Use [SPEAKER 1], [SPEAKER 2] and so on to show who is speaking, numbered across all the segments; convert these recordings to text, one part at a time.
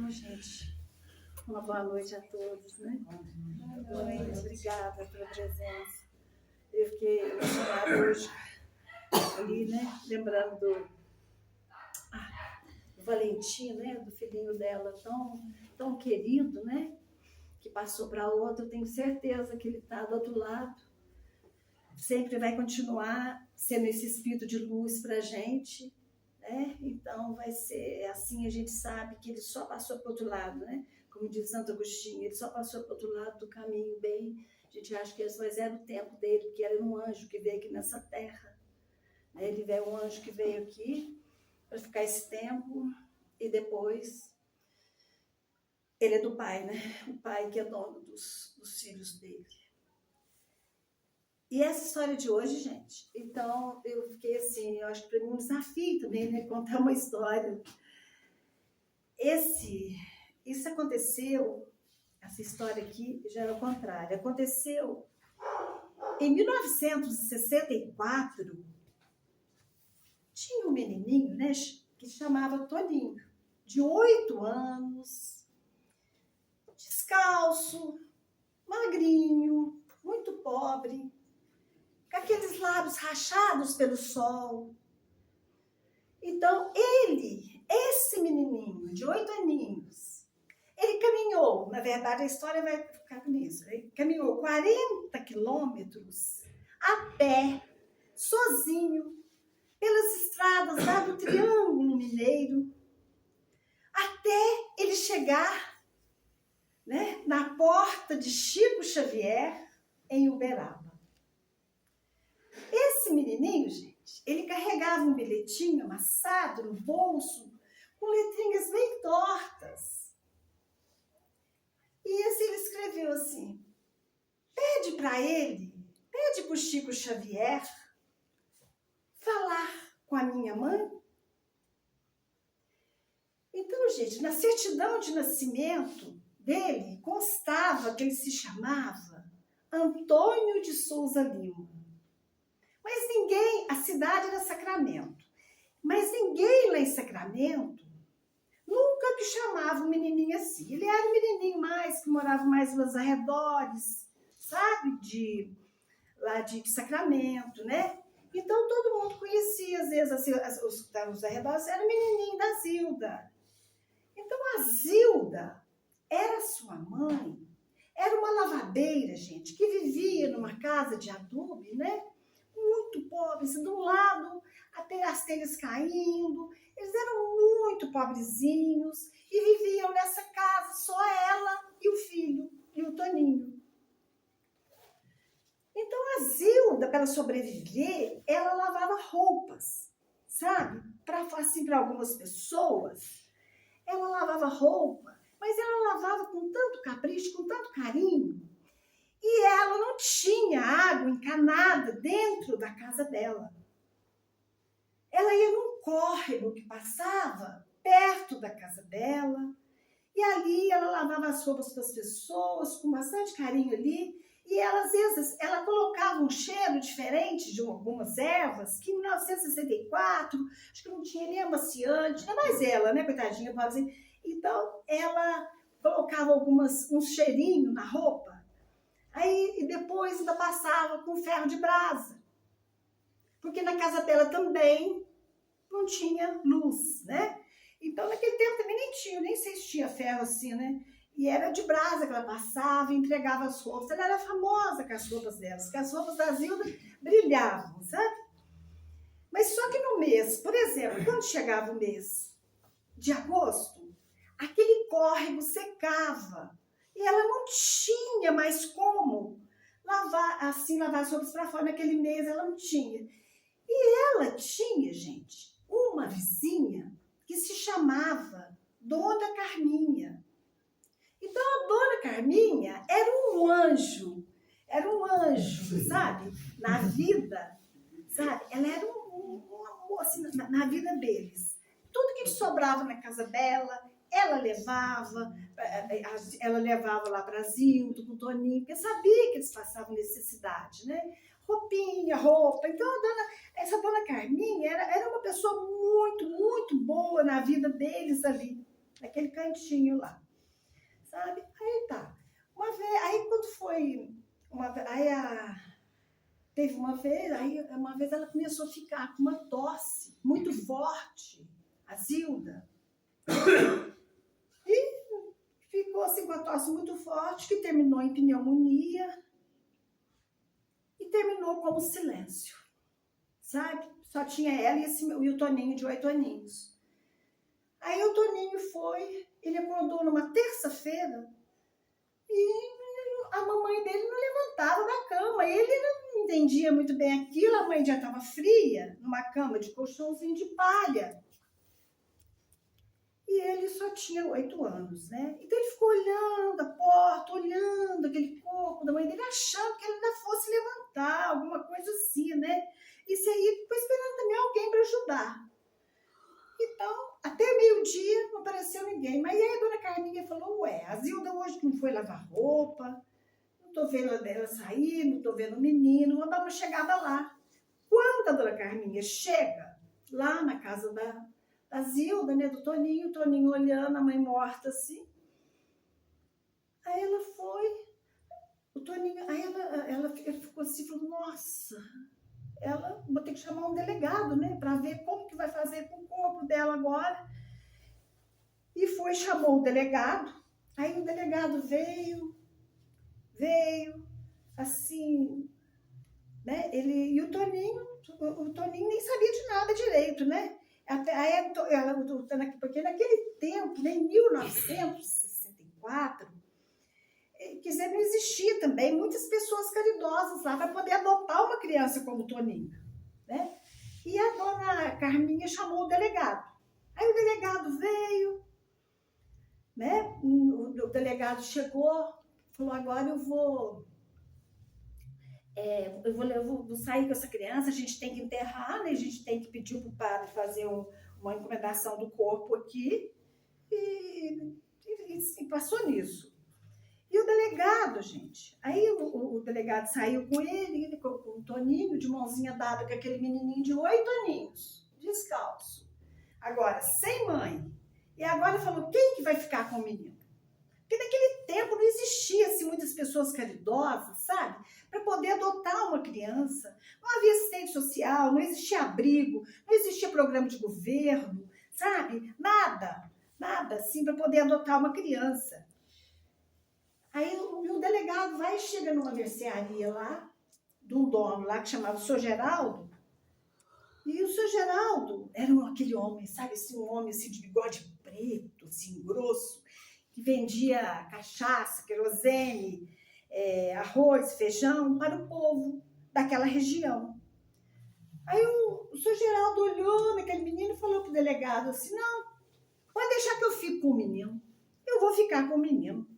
[SPEAKER 1] Então, gente, uma boa noite a todos, né? Boa noite, obrigada pela presença. Eu fiquei emocionada hoje, ali, né? Lembrando do Valentim, né? Do filhinho dela, tão querido, né? Que passou para outro. Eu tenho certeza que ele está do outro lado. Sempre vai continuar sendo esse espírito de luz para a gente, né? Então vai ser assim, a gente sabe que ele só passou para o outro lado, né? Como diz Santo Agostinho, ele só passou para o outro lado do caminho bem. A gente acha que esse era o tempo dele, porque era um anjo que veio aqui nessa terra, né? Ele veio um anjo que veio aqui para ficar esse tempo e depois ele é do Pai, né? O Pai que é dono dos filhos dele. E essa história de hoje, gente, então eu fiquei assim, eu acho que para mim um desafio também, né, contar uma história. Isso aconteceu, essa história aqui já é o contrário, aconteceu em 1964, tinha um menininho, né, que se chamava Toninho, de 8 anos, descalço, magrinho, muito pobre, com aqueles lábios rachados pelo sol. Então, esse menininho de 8 aninhos, ele caminhou, na verdade a história vai ficar nisso, ele caminhou 40 quilômetros a pé, sozinho, pelas estradas lá do Triângulo Mineiro, até ele chegar, né, na porta de Chico Xavier, em Uberaba. Esse menininho, gente, ele carregava um bilhetinho amassado no bolso, com letrinhas bem tortas. E assim ele escreveu assim: pede para o Chico Xavier falar com a minha mãe. Então, gente, na certidão de nascimento dele constava que ele se chamava Antônio de Souza Lima. Mas ninguém, a cidade era Sacramento, mas ninguém lá em Sacramento nunca que chamava o menininho assim. Ele era um menininho mais, que morava mais nos arredores, sabe, lá de Sacramento, né? Então todo mundo conhecia, às vezes, assim, os arredores, era o menininho da Zilda. Então a Zilda era sua mãe, era uma lavadeira, gente, que vivia numa casa de adobe, né? Muito pobres, de um lado até as telhas caindo, eles eram muito pobrezinhos e viviam nessa casa, só ela e o filho, e o Toninho. Então a Zilda, para sobreviver, ela lavava roupas, sabe? Assim, para algumas pessoas, ela lavava roupa, mas ela lavava com tanto capricho, com tanto carinho, e ela não tinha água encanada dentro da casa dela. Ela ia num córrego que passava perto da casa dela, e ali ela lavava as roupas para as pessoas, com bastante carinho ali, e ela, às vezes, ela colocava um cheiro diferente de algumas ervas, que em 1964, acho que não tinha nem amaciante, não é mais ela, né, coitadinha, pobrezinha. Então, ela colocava uns cheirinhos na roupa, aí e depois ainda passava com ferro de brasa, porque na casa dela também não tinha luz, né? Então, naquele tempo também nem sei se tinha ferro assim, né? E era de brasa que ela passava e entregava as roupas. Ela era famosa com as roupas delas, porque as roupas da Zilda brilhavam, sabe? Mas só que no mês, por exemplo, quando chegava o mês de agosto, aquele córrego secava e ela não tinha mais como lavar as roupas para fora. Naquele mês ela não tinha. E ela tinha, gente, uma vizinha que se chamava Dona Carminha. Então a Dona Carminha era um anjo, sabe, na vida, sabe, ela era um amor, assim, na vida deles. Tudo que sobrava na casa dela, ela levava lá para Zildo, com o Toninho, porque sabia que eles passavam necessidade, né? Roupa. Então, essa dona Carminha era uma pessoa muito, muito boa na vida deles ali, naquele cantinho lá, sabe? Aí tá. Aí quando foi, teve uma vez ela começou a ficar com uma tosse muito forte, a Zilda, e ficou assim com a tosse muito forte, que terminou em pneumonia e terminou como silêncio, sabe? Só tinha ela e o Toninho de 8 aninhos. Aí o Toninho ele acordou numa terça-feira e a mamãe dele não levantava da cama. Ele não entendia muito bem aquilo, a mãe já estava fria, numa cama de colchãozinho de palha. E ele só tinha 8 anos, né? Então ele ficou olhando a porta, olhando aquele corpo da mãe dele, achando que ele ainda fosse levantar, alguma coisa assim, né? E aí ficou esperando também alguém para ajudar. Então, até meio-dia não apareceu ninguém. Mas aí a dona Carminha falou, ué, a Zilda hoje não foi lavar roupa, não tô vendo ela sair, não tô vendo o menino, vou dar uma chegada lá. Quando a dona Carminha chega lá na casa da Zilda, né, do Toninho, o Toninho olhando, a mãe morta assim. Aí ela foi, o Toninho, aí ela ficou assim, falou, nossa, vou ter que chamar um delegado, né, para ver como que vai fazer com o corpo dela agora. E chamou o delegado, aí o delegado veio, assim, né, e o Toninho nem sabia de nada direito, né, porque naquele tempo, né, em 1964, quer dizer, não existia também muitas pessoas caridosas lá para poder adotar uma criança como o Toninho, né? E a dona Carminha chamou o delegado. Aí o delegado veio, né? O delegado chegou, falou, agora eu vou sair com essa criança, a gente tem que enterrar, né? A gente tem que pedir para o padre fazer uma encomendação do corpo aqui. E passou nisso. E o delegado, gente, aí o delegado saiu com ele com o Toninho, de mãozinha dada com aquele menininho de 8 aninhos, descalço. Agora, sem mãe. E agora falou, quem que vai ficar com o menino? Porque naquele tempo não existia assim, muitas pessoas caridosas, sabe? Para poder adotar uma criança. Não havia assistente social, não existia abrigo, não existia programa de governo, sabe? Nada assim para poder adotar uma criança. Aí o delegado vai e chega numa mercearia lá, de um dono lá que chamava o Sr. Geraldo, e o Sr. Geraldo era aquele homem, sabe, assim, um homem assim, de bigode preto, assim, grosso, que vendia cachaça, querosene, arroz, feijão para o povo daquela região. Aí o Sr. Geraldo olhou naquele menino e falou para o delegado assim, não, pode deixar que eu fique com o menino, eu vou ficar com o menino.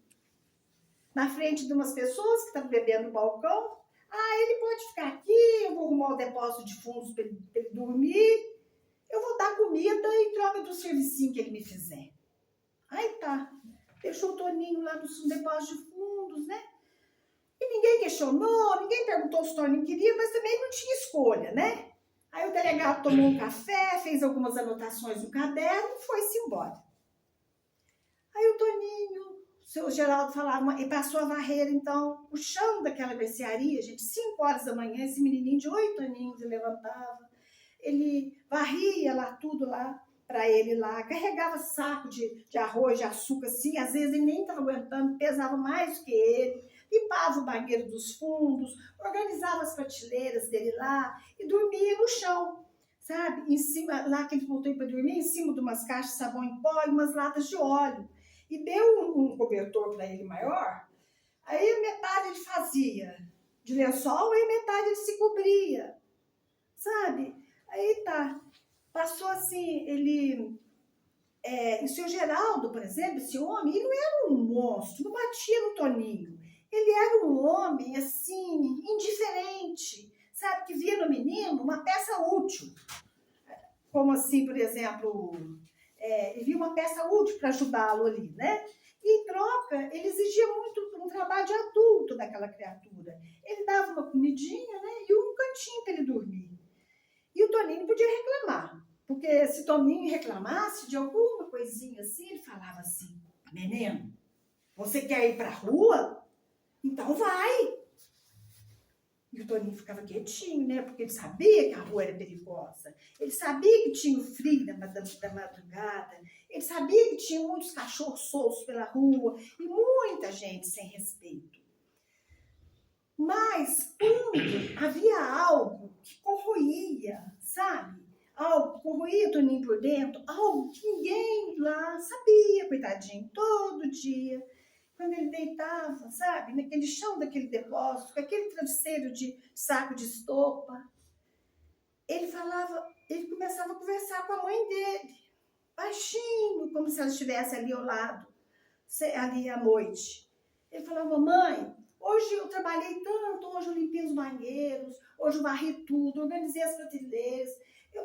[SPEAKER 1] Na frente de umas pessoas que estavam bebendo no balcão. Ele pode ficar aqui, eu vou arrumar o depósito de fundos para ele dormir, eu vou dar comida em troca do servicinho que ele me fizer. Aí tá, deixou o Toninho lá no depósito de fundos, né? E ninguém questionou, ninguém perguntou se o Toninho queria, mas também não tinha escolha, né? Aí o delegado tomou um café, fez algumas anotações no caderno e foi-se embora. Aí o Toninho, o seu Geraldo falava, e passou a varrer, então, o chão daquela mercearia, gente, 5 horas da manhã, esse menininho de 8 aninhos, ele levantava, ele varria lá, tudo lá, para ele lá, carregava saco de arroz, de açúcar, assim, às vezes ele nem estava aguentando, pesava mais do que ele, limpava o banheiro dos fundos, organizava as prateleiras dele lá e dormia no chão, sabe? Em cima, lá que ele voltou para dormir, em cima de umas caixas de sabão em pó e umas latas de óleo. E deu um cobertor para ele maior, aí metade ele fazia de lençol e metade ele se cobria, sabe? Aí tá, passou assim, o seu Geraldo, por exemplo, esse homem, ele não era um monstro, não batia no Toninho, ele era um homem, assim, indiferente, sabe? Que via no menino uma peça útil, como assim, por exemplo... ele via uma peça útil para ajudá-lo ali, né? E em troca, ele exigia muito um trabalho de adulto daquela criatura. Ele dava uma comidinha, né? E um cantinho para ele dormir. E o Toninho podia reclamar, porque se o Toninho reclamasse de alguma coisinha assim, ele falava assim, menino, você quer ir pra rua? Então vai. E o Toninho ficava quietinho, né? Porque ele sabia que a rua era perigosa. Ele sabia que tinha o frio da madrugada. Ele sabia que tinha muitos cachorros soltos pela rua e muita gente sem respeito. Mas quando havia algo que corroía, sabe? Algo que corroía o Toninho por dentro, algo que ninguém lá sabia, coitadinho, todo dia. Quando ele deitava, sabe, naquele chão daquele depósito, com aquele travesseiro de saco de estopa, ele começava a conversar com a mãe dele, baixinho, como se ela estivesse ali ao lado, ali à noite. Ele falava, mãe, hoje eu trabalhei tanto, hoje eu limpei os banheiros, hoje eu varri tudo, organizei as prateleiras.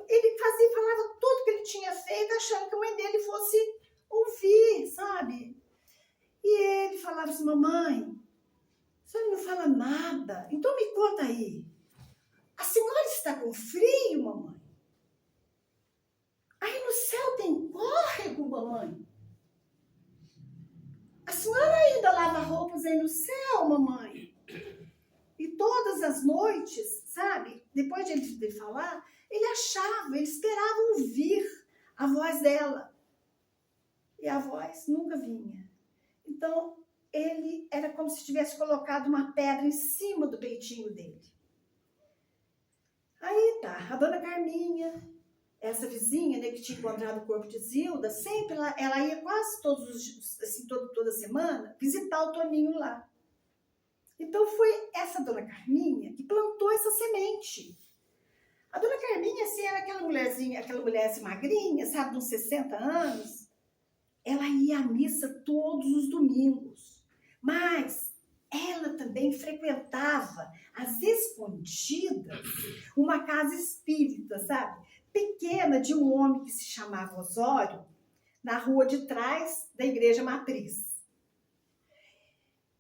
[SPEAKER 1] Ele falava tudo que ele tinha feito, achando que a mãe dele fosse ouvir, sabe? E ele falava assim, mamãe, a senhora não fala nada, então me conta aí. A senhora está com frio, mamãe? Aí no céu tem córrego, mamãe? A senhora ainda lava roupas aí no céu, mamãe? E todas as noites, sabe, depois de ele falar, ele esperava ouvir a voz dela. E a voz nunca vinha. Então, ele era como se tivesse colocado uma pedra em cima do peitinho dele. Aí tá, a dona Carminha, essa vizinha, né, que tinha encontrado o corpo de Zilda, sempre ela ia quase assim, toda semana visitar o Toninho lá. Então foi essa dona Carminha que plantou essa semente. A dona Carminha, assim, era aquela mulher assim, magrinha, sabe, de uns 60 anos. Ela ia à missa todos os domingos, mas ela também frequentava, às escondidas, uma casa espírita, sabe? Pequena, de um homem que se chamava Osório, na rua de trás da igreja matriz.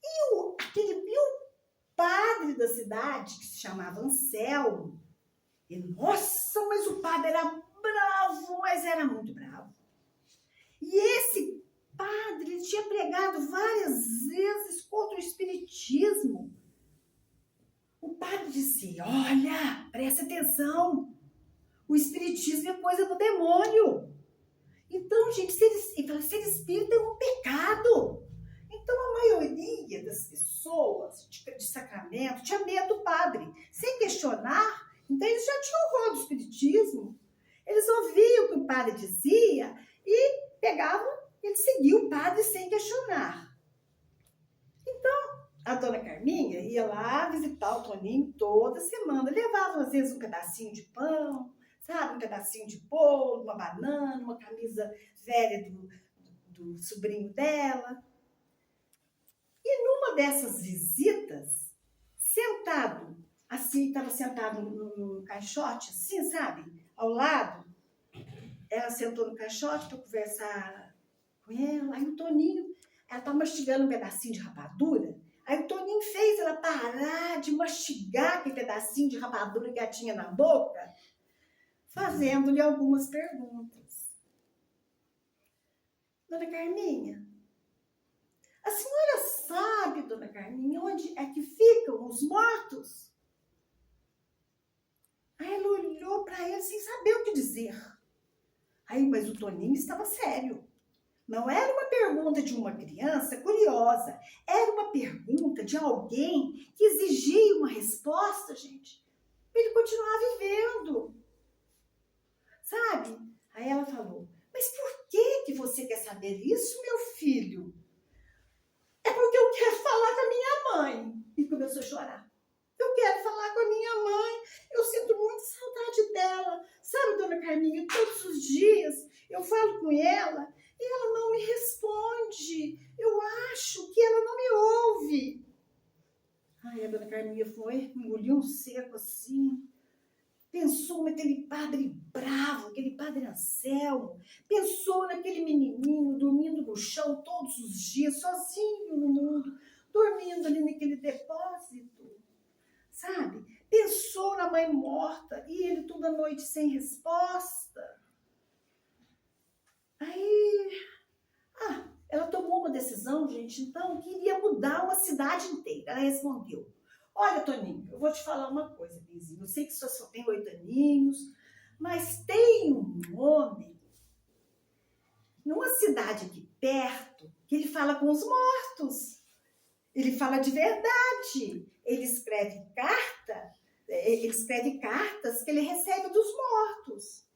[SPEAKER 1] E o padre da cidade, que se chamava Anselmo, nossa, mas o padre era bravo, mas era muito bravo. E esse padre tinha pregado várias vezes contra o espiritismo. O padre dizia, olha, presta atenção, o espiritismo é coisa do demônio. Então, gente, ser espírita é um pecado. Então, a maioria das pessoas de sacramento tinha medo do padre, sem questionar. Então, eles já tinham horror do espiritismo. Eles ouviam o que o padre dizia e pegavam, ele seguia o padre sem questionar. Então, a dona Carminha ia lá visitar o Toninho toda semana. Levava, às vezes, um pedacinho de pão, sabe? Um pedacinho de bolo, uma banana, uma camisa velha do sobrinho dela. E numa dessas visitas, estava sentado no caixote, assim, sabe? Ao lado, ela sentou no caixote para conversar com ela. Aí o Toninho, ela tá mastigando um pedacinho de rapadura. Aí o Toninho fez ela parar de mastigar aquele pedacinho de rapadura que ela tinha na boca, fazendo-lhe algumas perguntas. Dona Carminha, a senhora sabe, dona Carminha, onde é que ficam os mortos? Aí ela olhou para ele sem saber o que dizer. Aí, mas o Toninho estava sério. Não era uma pergunta de uma criança curiosa. Era uma pergunta de alguém que exigia uma resposta, gente, para ele continuar vivendo. Sabe? Aí ela falou, mas por que você quer saber isso, meu filho? É porque eu quero falar com a minha mãe. E começou a chorar. Eu quero falar com a minha mãe. Eu sinto muita saudade dela. Sabe, dona Carminha, todos os dias eu falo com ela e ela não me responde. Eu acho que ela não me ouve. Aí a dona Carminha foi, engoliu um seco assim. Pensou naquele padre bravo, aquele padre Anselmo. Pensou naquele menininho dormindo no chão todos os dias, sozinho no mundo, dormindo ali naquele depósito. Sabe? Pensou na mãe morta e ele toda noite sem resposta. Aí, ela tomou uma decisão, gente, então, que iria mudar uma cidade inteira. Ela respondeu, olha, Toninho, eu vou te falar uma coisa, Benzinho, eu sei que você só tem 8 aninhos, mas tem um homem numa cidade aqui perto que ele fala com os mortos. Ele fala de verdade. Ele escreve cartas que ele recebe dos mortos.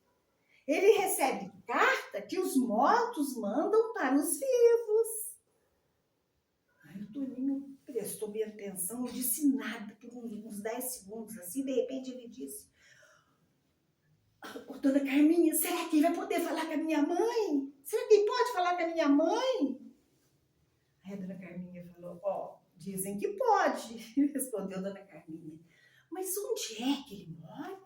[SPEAKER 1] Ele recebe carta que os mortos mandam para os vivos. Aí o Toninho prestou bem atenção, não disse nada por uns 10 segundos, assim, de repente ele disse, ô, dona Carminha, será que ele vai poder falar com a minha mãe? Será que ele pode falar com a minha mãe? Aí a dona Carminha falou, dizem que pode, respondeu a dona Carminha. Mas onde é que ele mora?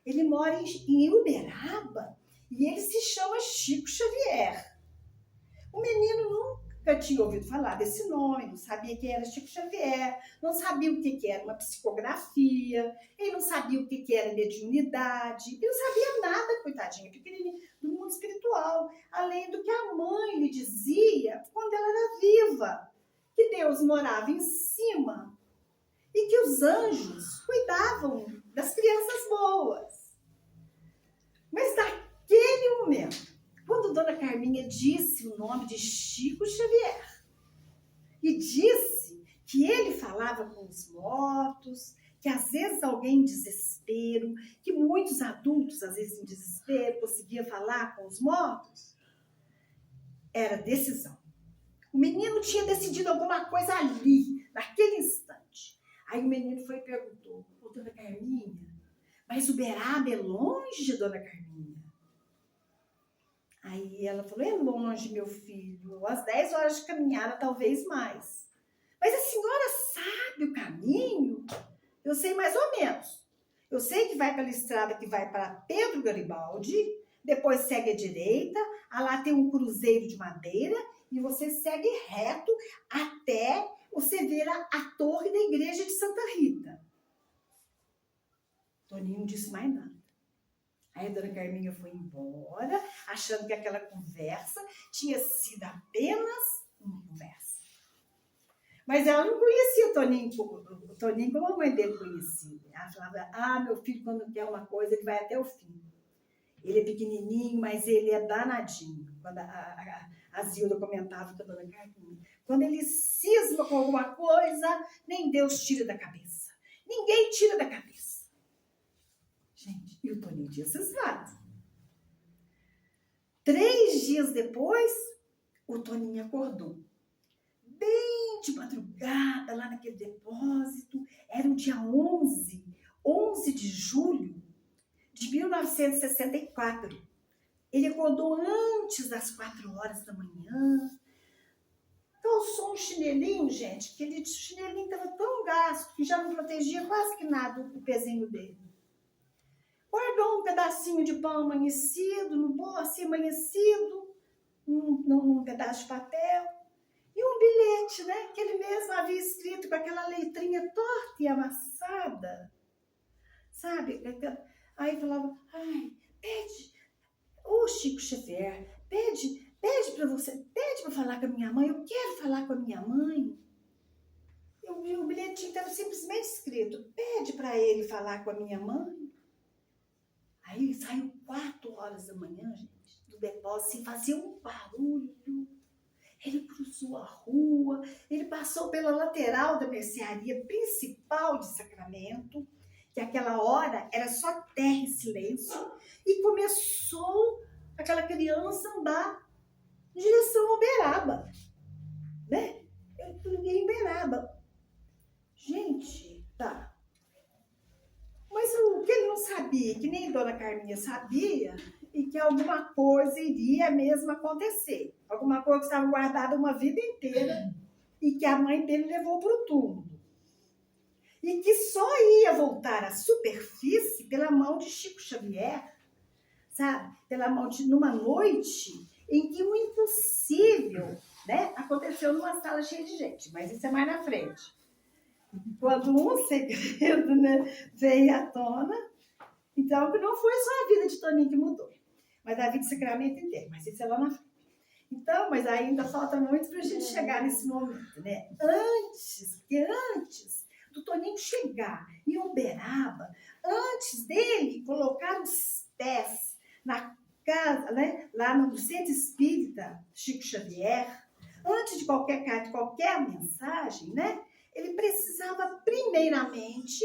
[SPEAKER 1] Ele mora em Uberaba e ele se chama Chico Xavier. O menino nunca tinha ouvido falar desse nome, não sabia quem era Chico Xavier, não sabia o que era uma psicografia, ele não sabia o que era mediunidade, ele não sabia nada, coitadinha, pequenininho, do mundo espiritual, além do que a mãe lhe dizia quando ela era viva, que Deus morava em cima e que os anjos cuidavam das crianças boas. Mas naquele momento, quando Dona Carminha disse o nome de Chico Xavier e disse que ele falava com os mortos, que às vezes alguém em desespero, que muitos adultos às vezes em desespero conseguiam falar com os mortos, era decisão. O menino tinha decidido alguma coisa ali, naquele instante. Aí o menino foi e perguntou, Dona Carminha, mas Uberaba é longe, Dona Carminha? Aí ela falou, é longe, meu filho, umas 10 horas de caminhada, talvez mais. Mas a senhora sabe o caminho? Eu sei mais ou menos. Eu sei que vai pela estrada que vai para Pedro Garibaldi, depois segue à direita, lá tem um cruzeiro de madeira, e você segue reto até você ver a torre da igreja de Santa Rita. Toninho não disse mais nada. Aí a dona Carminha foi embora, achando que aquela conversa tinha sido apenas uma conversa. Mas ela não conhecia o Toninho como a mãe dele conhecia. Ela falava, meu filho, quando quer uma coisa, ele vai até o fim. Ele é pequenininho, mas ele é danadinho. Quando a Zilda comentava com a dona Carminha, quando ele cisma com alguma coisa, nem Deus tira da cabeça. Ninguém tira da cabeça. Gente, e o Toninho tinha cismado. 3 dias depois, o Toninho acordou. Bem de madrugada, lá naquele depósito, era o dia 11 de julho de 1964. Ele acordou antes das 4 horas da manhã, calçou um chinelinho, gente, aquele chinelinho estava tão gasto que já não protegia quase que nada o pezinho dele. Guardou um pedacinho de pão amanhecido, no bolso assim amanhecido, num pedaço de papel, e um bilhete, né, que ele mesmo havia escrito com aquela letrinha torta e amassada, sabe? Aí falava, pede, Chico Xavier, pede para você, pede para falar com a minha mãe, eu quero falar com a minha mãe. E o bilhetinho estava simplesmente escrito, pede para ele falar com a minha mãe. Aí ele saiu 4 horas da manhã, gente, do depósito, sem fazer um barulho. Ele cruzou a rua, ele passou pela lateral da mercearia principal de Sacramento, que aquela hora era só terra e silêncio, e começou aquela criança a andar em direção a Uberaba, né? Eu liguei em Uberaba. Gente, tá. Mas o que ele não sabia, que nem Dona Carminha sabia, e que alguma coisa iria mesmo acontecer. Alguma coisa que estava guardada uma vida inteira e que a mãe dele levou para o túmulo. E que só ia voltar à superfície pela mão de Chico Xavier, sabe? Pela mão numa noite em que o impossível, né, aconteceu numa sala cheia de gente, mas isso é mais na frente. Quando um segredo, né, veio à tona, então não foi só a vida de Toninho que mudou. mas da vida de Sacramento inteiro. Mas isso é lá na frente. Então, mas ainda falta muito para a gente chegar nesse momento, né? Antes do Toninho chegar em Uberaba, antes dele colocar os pés na casa, né? Lá no Centro Espírita Chico Xavier, antes de qualquer carta, qualquer mensagem, né? Ele precisava primeiramente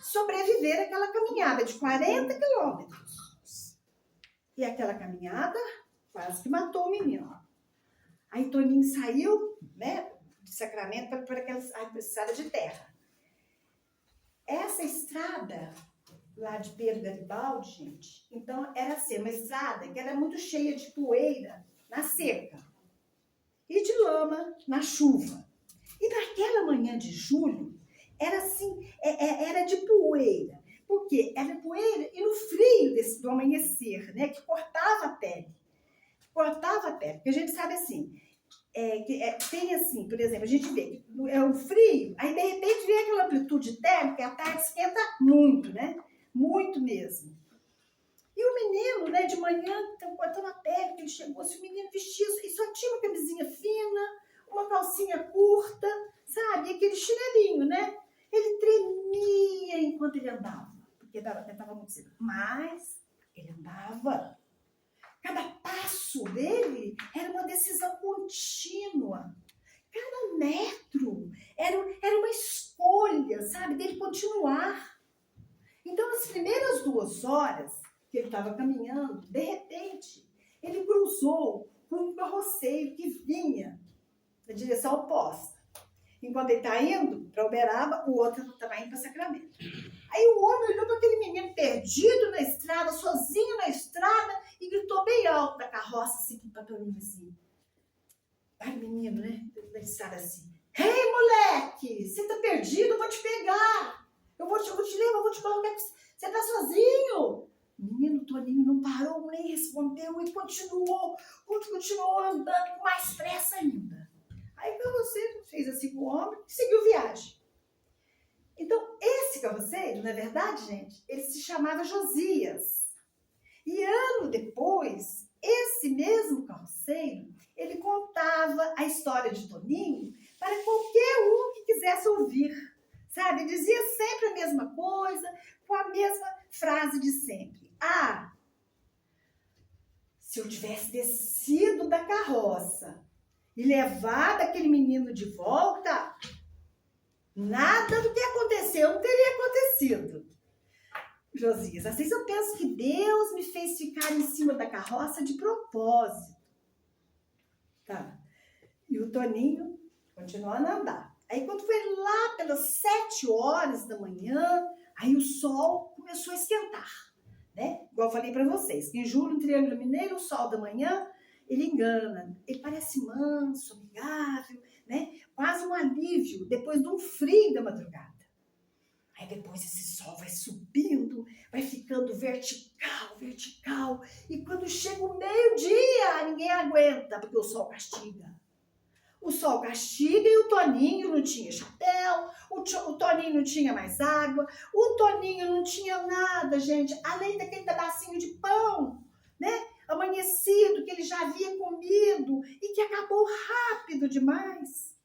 [SPEAKER 1] sobreviver àquela caminhada de 40 quilômetros. E aquela caminhada quase que matou o menino. Aí Toninho saiu, né, de Sacramento para aquela estrada de terra. Essa estrada lá de Pedro Garibaldi, gente, então era assim, uma estrada que era muito cheia de poeira na seca e de lama na chuva. E naquela manhã de julho, era assim, era de poeira. Por quê? Era poeira e no frio do amanhecer, né, que cortava a pele. Cortava a pele, porque a gente sabe assim, tem assim, por exemplo, a gente vê que é um frio, aí de repente vem aquela amplitude térmica, e a tarde esquenta muito, né? Muito mesmo. E o menino, né, de manhã, cortando a pele, que ele chegou, assim, o menino vestia e só tinha uma camisinha fina, uma calcinha curta, sabe? E aquele chinelinho, né? Ele tremia enquanto ele andava, porque estava muito cedo. Mas ele andava. Cada passo dele era uma decisão contínua. Cada metro era uma escolha, sabe, dele continuar. Então, nas primeiras 2 horas que ele estava caminhando, de repente, ele cruzou com um carroceiro que vinha na direção oposta. Enquanto ele está indo para Uberaba, o outro estava indo para Sacramento. Aí o homem olhou para aquele menino perdido na estrada, sozinho na estrada, e gritou bem alto da carroça, assim, para o Toninho, assim. Ai, menino, né? Da estrada, assim. Ei, moleque, você tá perdido, eu vou te pegar. Eu vou te levar, eu vou te colocar. Você tá sozinho? Menino Toninho não parou, nem respondeu e continuou andando com mais pressa ainda. Aí o carroceiro fez assim com o homem e seguiu viagem. Então, esse carroceiro, na verdade, gente, ele se chamava Josias. E ano depois, esse mesmo carroceiro, ele contava a história de Toninho para qualquer um que quisesse ouvir. Sabe? Dizia sempre a mesma coisa, com a mesma frase de sempre. Ah, se eu tivesse descido da carroça e levado aquele menino de volta, nada do que aconteceu não teria acontecido. Josias, às vezes eu penso que Deus me fez ficar em cima da carroça de propósito. Tá. E o Toninho continuando a andar. Aí quando foi lá pelas 7 horas da manhã, aí o sol começou a esquentar, né? Igual eu falei para vocês, que em julho, no Triângulo Mineiro, o sol da manhã, ele engana. Ele parece manso, amigável, né? Quase um alívio depois de um frio da madrugada. Aí depois esse sol vai subindo, vai ficando vertical. E quando chega o meio-dia, ninguém aguenta, porque o sol castiga. O sol castiga e o Toninho não tinha chapéu, o Toninho não tinha mais água, o Toninho não tinha nada, gente, além daquele pedacinho de pão, né? Amanhecido, que ele já havia comido e que acabou rápido demais.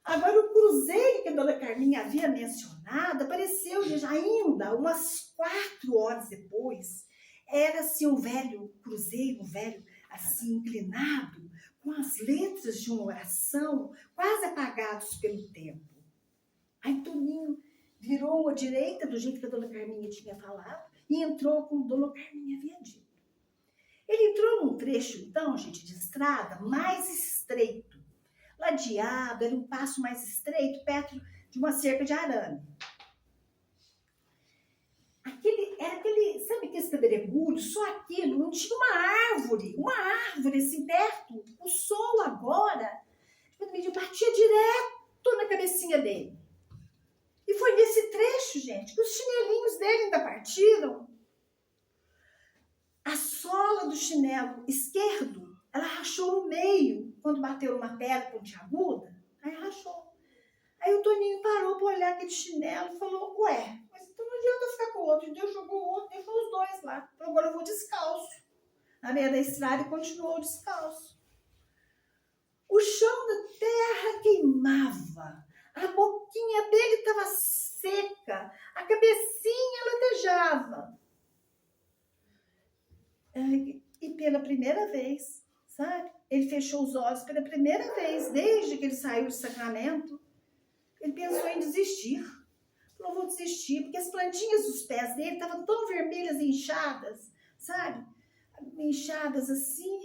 [SPEAKER 1] Agora, o cruzeiro que a dona Carminha havia mencionado apareceu ainda umas 4 horas depois. Era assim um velho cruzeiro, um velho assim inclinado, com as letras de uma oração quase apagados pelo tempo. Aí Toninho virou à direita do jeito que a dona Carminha tinha falado e entrou como a dona Carminha havia dito. Ele entrou num trecho, então, gente, de estrada mais estreito. Ladeado, era um passo mais estreito, perto de uma cerca de arame. Sabe aquele pedregulho? Só aquilo, não tinha uma árvore assim perto. O sol agora, batia direto na cabecinha dele. E foi nesse trecho, gente, que os chinelinhos dele ainda partiram. A sola do chinelo esquerdo, ela rachou no meio, quando bateu numa pedra pontiaguda, aí rachou. Aí o Toninho parou para olhar aquele chinelo e falou, ué, mas então não adianta ficar com o outro. Deus jogou o outro, deixou os dois lá. Agora eu vou descalço. Na meia da estrada e continuou descalço. O chão da terra queimava. A boquinha dele estava seca. A cabecinha latejava. E pela primeira vez, sabe? Ele fechou os olhos pela primeira vez, desde que ele saiu do sacramento. Ele pensou em desistir. Falou, vou desistir, porque as plantinhas dos pés dele estavam tão vermelhas e inchadas, sabe? Inchadas assim.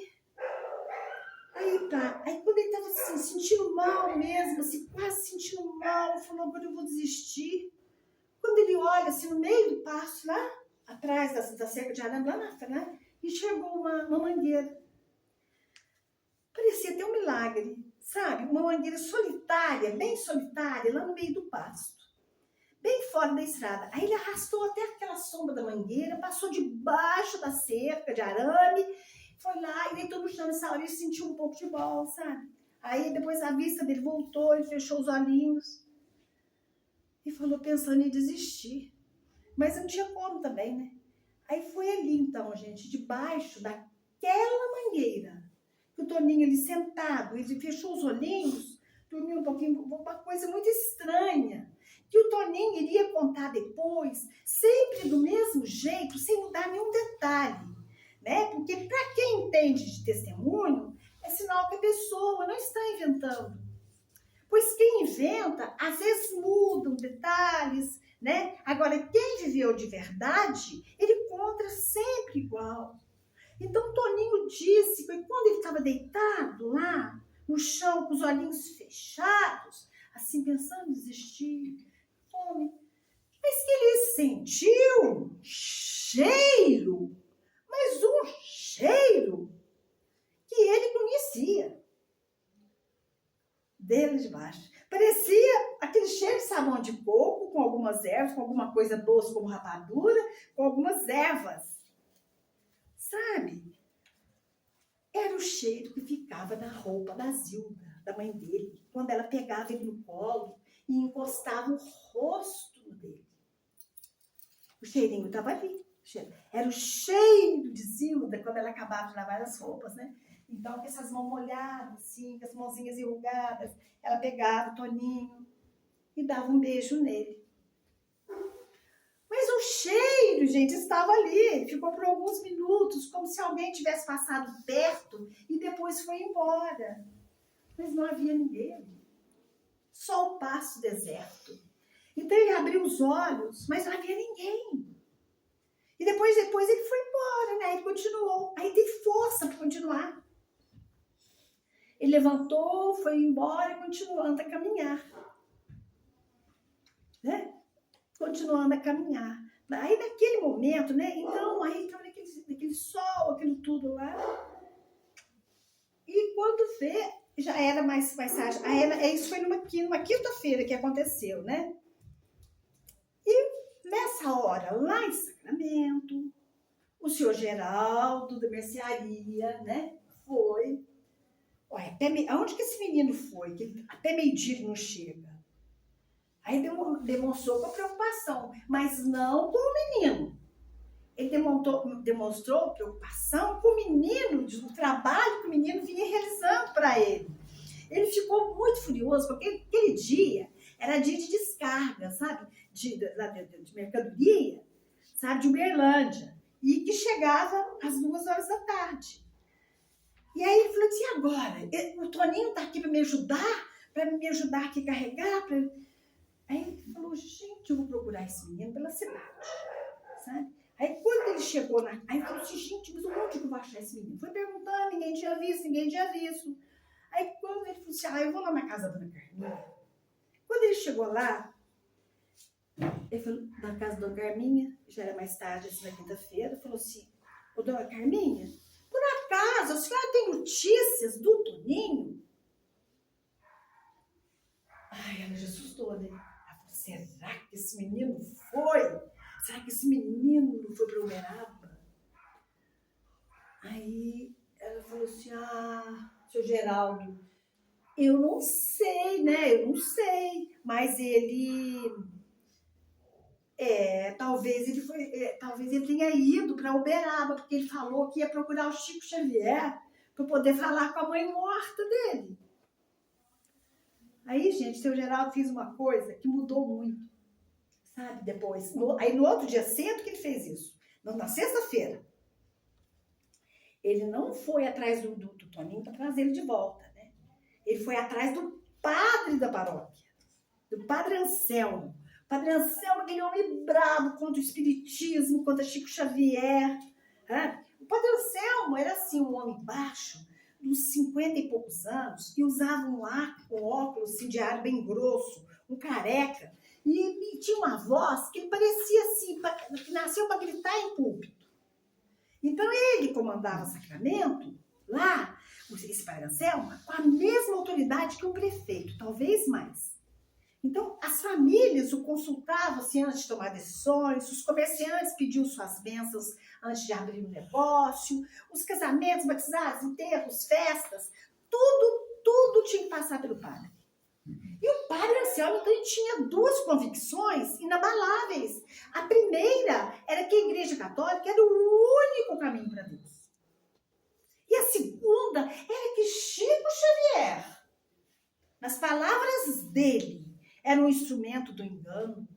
[SPEAKER 1] Aí tá. Aí quando ele estava assim, sentindo mal mesmo, assim, quase sentindo mal, falou, agora eu vou desistir. Quando ele olha assim no meio do pasto, lá atrás da cerca de arame, lá na frente, né? Enxergou uma mangueira. Parecia até um milagre, sabe? Uma mangueira solitária, bem solitária, lá no meio do pasto. Bem fora da estrada. Aí ele arrastou até aquela sombra da mangueira, passou debaixo da cerca de arame, foi lá e deitou no chão. Nessa hora ele sentiu um pouco de bola, sabe? Aí depois a vista dele voltou, ele fechou os olhinhos e falou pensando em desistir. Mas não tinha como também, né? Aí foi ali então, gente, debaixo daquela mangueira, que o Toninho ali sentado, ele fechou os olhinhos, dormiu um pouquinho, uma coisa muito estranha, que o Toninho iria contar depois, sempre do mesmo jeito, sem mudar nenhum detalhe, né? Porque para quem entende de testemunho, é sinal que a pessoa não está inventando. Pois quem inventa, às vezes mudam detalhes, né? Agora, quem viveu de verdade, ele conta sempre igual. Então, o Toninho disse que quando ele estava deitado lá, no chão, com os olhinhos fechados, assim, pensando em desistir, fome, mas que ele sentiu cheiro, mas um cheiro que ele conhecia dele de baixo. Parecia aquele cheiro de sabão de coco, com algumas ervas, com alguma coisa doce como rapadura, com algumas ervas. Sabe? Era o cheiro que ficava na roupa da Zilda, da mãe dele, quando ela pegava ele no colo e encostava o rosto dele. O cheirinho estava ali. Era o cheiro de Zilda quando ela acabava de lavar as roupas, né? Então, com essas mãos molhadas, assim, com as mãozinhas enrugadas, ela pegava o Toninho e dava um beijo nele. Mas o cheiro, gente, estava ali. Ficou por alguns minutos, como se alguém tivesse passado perto e depois foi embora. Mas não havia ninguém ali. Só o pasto deserto. Então ele abriu os olhos, mas não havia ninguém. E depois ele foi embora, né? Ele continuou. Aí teve força para continuar. Ele levantou, foi embora e continuando a caminhar. Né? Continuando a caminhar. Aí naquele momento, né? Então, aí estava naquele sol, aquilo tudo lá. E quando vê, já era mais tarde. Isso foi numa quinta-feira que aconteceu, né? E nessa hora, lá em Sacramento, o senhor Geraldo da mercearia, né? Foi. Ué, aonde que esse menino foi? Que até meio-dia ele não chega. Aí demonstrou com preocupação, mas não com o menino. Ele demonstrou preocupação com o menino, do trabalho que o menino vinha realizando para ele. Ele ficou muito furioso, porque aquele dia era dia de descarga, sabe? De mercadoria, sabe? De Uberlândia. E que chegava às 2 horas da tarde. E aí ele falou assim, e agora? O Toninho está aqui para me ajudar aqui a carregar. Aí ele falou, gente, eu vou procurar esse menino pela cidade, sabe? Aí quando ele chegou aí ele falou assim, gente, mas onde que eu vou achar esse menino? Foi perguntando, ninguém tinha visto. Aí quando ele falou assim, eu vou lá na casa da Dona Carminha. Quando ele chegou lá, ele falou, na casa da Dona Carminha, já era mais tarde, assim, na quinta-feira, falou assim, ô Dona Carminha, por acaso a senhora tem notícias do Toninho? Ai, ela já assustou, né? Ela falou, será que esse menino foi? Será que esse menino não foi para Uberaba? Aí ela falou assim, seu Geraldo, eu não sei, né? Eu não sei, mas ele talvez ele tenha ido para Uberaba, porque ele falou que ia procurar o Chico Xavier para poder falar com a mãe morta dele. Aí, gente, seu Geraldo fez uma coisa que mudou muito, sabe? Depois, aí no outro dia cedo que ele fez isso, na sexta-feira, ele não foi atrás do Toninho para trazer ele de volta, né? Ele foi atrás do padre da paróquia, do padre Anselmo. O padre Anselmo, aquele homem bravo contra o espiritismo, contra Chico Xavier. Né? O padre Anselmo era assim, um homem baixo, uns 50 e poucos anos, e usava um óculos assim, de ar bem grosso, um careca, e tinha uma voz que ele parecia assim, que nasceu para gritar em púlpito. Então ele comandava sacramento lá, esse padre Anselmo, com a mesma autoridade que o prefeito, talvez mais. Então, as famílias o consultavam assim, antes de tomar decisões, os comerciantes pediam suas bênçãos antes de abrir um negócio, os casamentos, batizados, enterros, festas, tudo tinha que passar pelo padre. E o padre Anselmo, então, ele tinha duas convicções inabaláveis. A primeira era que a Igreja Católica era o único caminho para Deus. E a segunda era que Chico Xavier, nas palavras dele, era um instrumento do engano.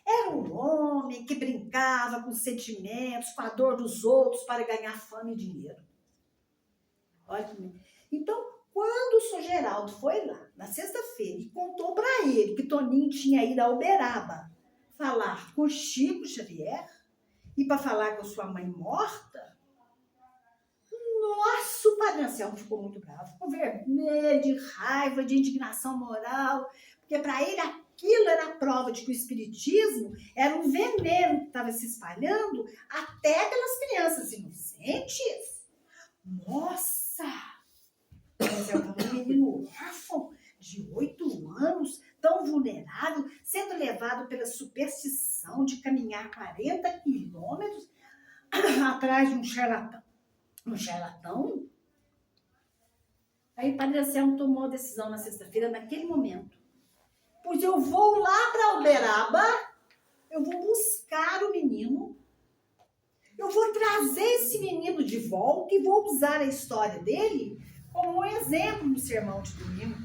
[SPEAKER 1] Era um homem que brincava com os sentimentos, com a dor dos outros para ganhar fama e dinheiro. Olha comigo. Então, quando o Sr. Geraldo foi lá, na sexta-feira, e contou para ele que Toninho tinha ido a Uberaba falar com Chico Xavier e para falar com sua mãe morta, nossa, o padre Anselmo ficou muito bravo, ficou vermelho, de raiva, de indignação moral, porque para ele aquilo era a prova de que o espiritismo era um veneno que estava se espalhando até pelas crianças inocentes. Nossa! Mas é um menino órfão de 8 anos, tão vulnerável, sendo levado pela superstição de caminhar 40 quilômetros atrás de um charlatão. Um charlatão? Aí o padre Anselmo tomou a decisão na sexta-feira, naquele momento. Pois eu vou lá para Uberaba, eu vou buscar o menino, eu vou trazer esse menino de volta e vou usar a história dele como um exemplo no sermão de domingo.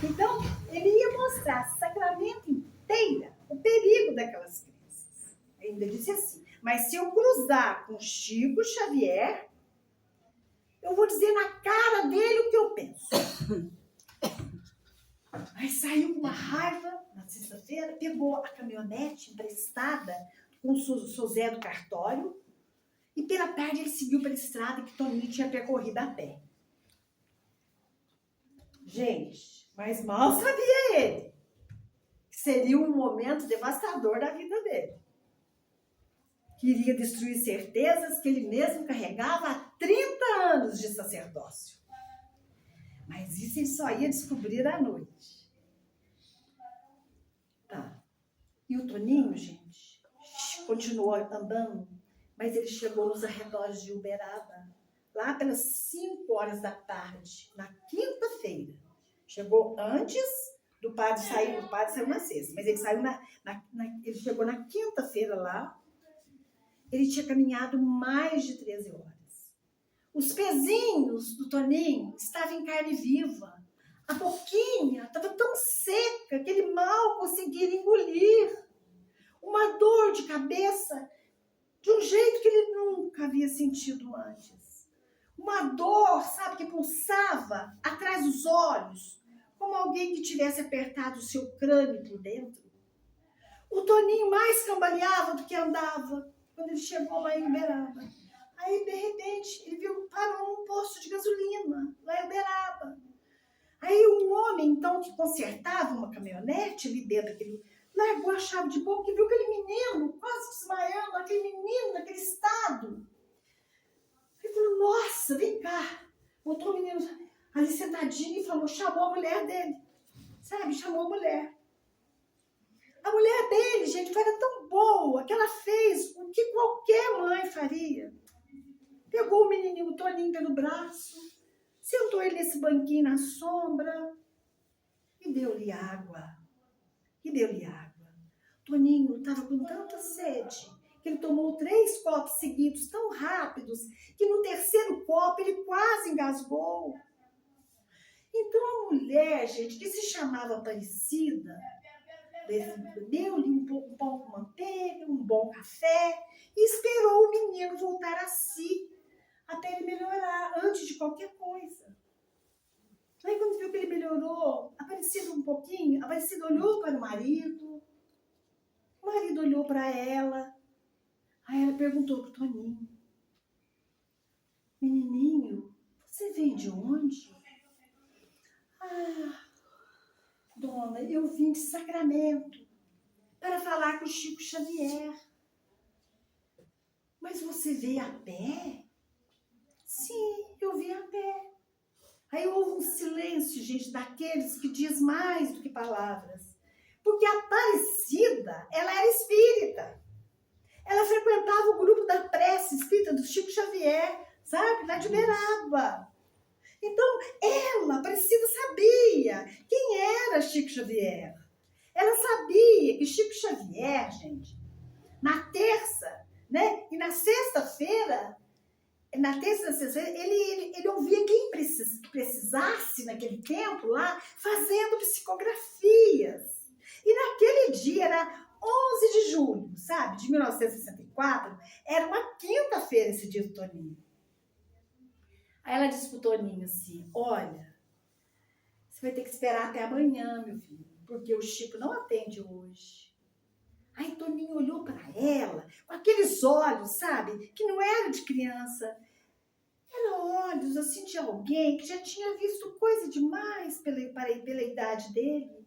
[SPEAKER 1] Então, ele ia mostrar a sacramento inteira o perigo daquelas crianças. Ainda disse assim, mas se eu cruzar com Chico Xavier, eu vou dizer na cara dele o que eu penso. Aí saiu com uma raiva na sexta-feira, pegou a caminhonete emprestada com o seu Zé do cartório e pela tarde ele seguiu pela estrada que Toninho tinha percorrido a pé. Gente, mas mal sabia ele que seria um momento devastador da vida dele. Queria destruir certezas que ele mesmo carregava há 30 anos de sacerdócio. Mas isso ele só ia descobrir à noite. Tá. E o Toninho, gente, continuou andando, mas ele chegou nos arredores de Uberaba, lá pelas 5 horas da tarde, na quinta-feira. Chegou antes do padre sair, o padre saiu na sexta, mas ele saiu ele chegou na quinta-feira lá. Ele tinha caminhado mais de 13 horas. Os pezinhos do Toninho estavam em carne viva. A boquinha estava tão seca que ele mal conseguia engolir. Uma dor de cabeça de um jeito que ele nunca havia sentido antes. Uma dor, sabe, que pulsava atrás dos olhos, como alguém que tivesse apertado o seu crânio por dentro. O Toninho mais cambaleava do que andava quando ele chegou lá em Uberaba. Aí, de repente, ele viu, parou num posto de gasolina, lá em Uberaba. Aí um homem, então, que consertava uma caminhonete ali dentro daquele, largou a chave de boca e viu aquele menino quase desmaiando, aquele menino naquele estado. Ele falou, nossa, vem cá. Botou o menino ali sentadinho e falou, chamou a mulher dele. Sabe, chamou a mulher. A mulher dele, gente, era tão boa que ela fez o que qualquer mãe faria. Pegou o menininho, o Toninho pelo braço, sentou ele nesse banquinho na sombra e deu-lhe água. Toninho estava com tanta sede que ele tomou 3 copos seguidos tão rápidos que no terceiro copo ele quase engasgou. Então a mulher, gente, que se chamava Aparecida, deu-lhe um pão com manteiga, um bom café e esperou o menino voltar a si até ele melhorar antes de qualquer coisa. Aí quando viu que ele melhorou, Aparecida um pouquinho, Aparecida olhou para o marido olhou para ela, aí ela perguntou para o Toninho: menininho, você vem de onde? Ah, dona, eu vim de Sacramento para falar com o Chico Xavier. Mas você veio a pé? Sim, eu vim a pé. Aí houve um silêncio, gente, daqueles que diz mais do que palavras. Porque a Aparecida, ela era espírita. Ela frequentava o grupo da prece espírita do Chico Xavier, sabe? Lá de Uberaba. Então, ela, Aparecida, sabia quem era Chico Xavier. Ela sabia que Chico Xavier, gente, na terça, né? E na sexta-feira, ele ouvia quem precisasse naquele tempo lá, fazendo psicografias. E naquele dia, era 11 de julho, sabe, de 1964, era uma quinta-feira esse dia do Toninho. Aí ela disse pro Toninho assim: olha, você vai ter que esperar até amanhã, meu filho, porque o Chico não atende hoje. Aí Toninho olhou para ela com aqueles olhos, sabe, que não era de criança. Eram olhos assim de alguém que já tinha visto coisa demais pela idade dele.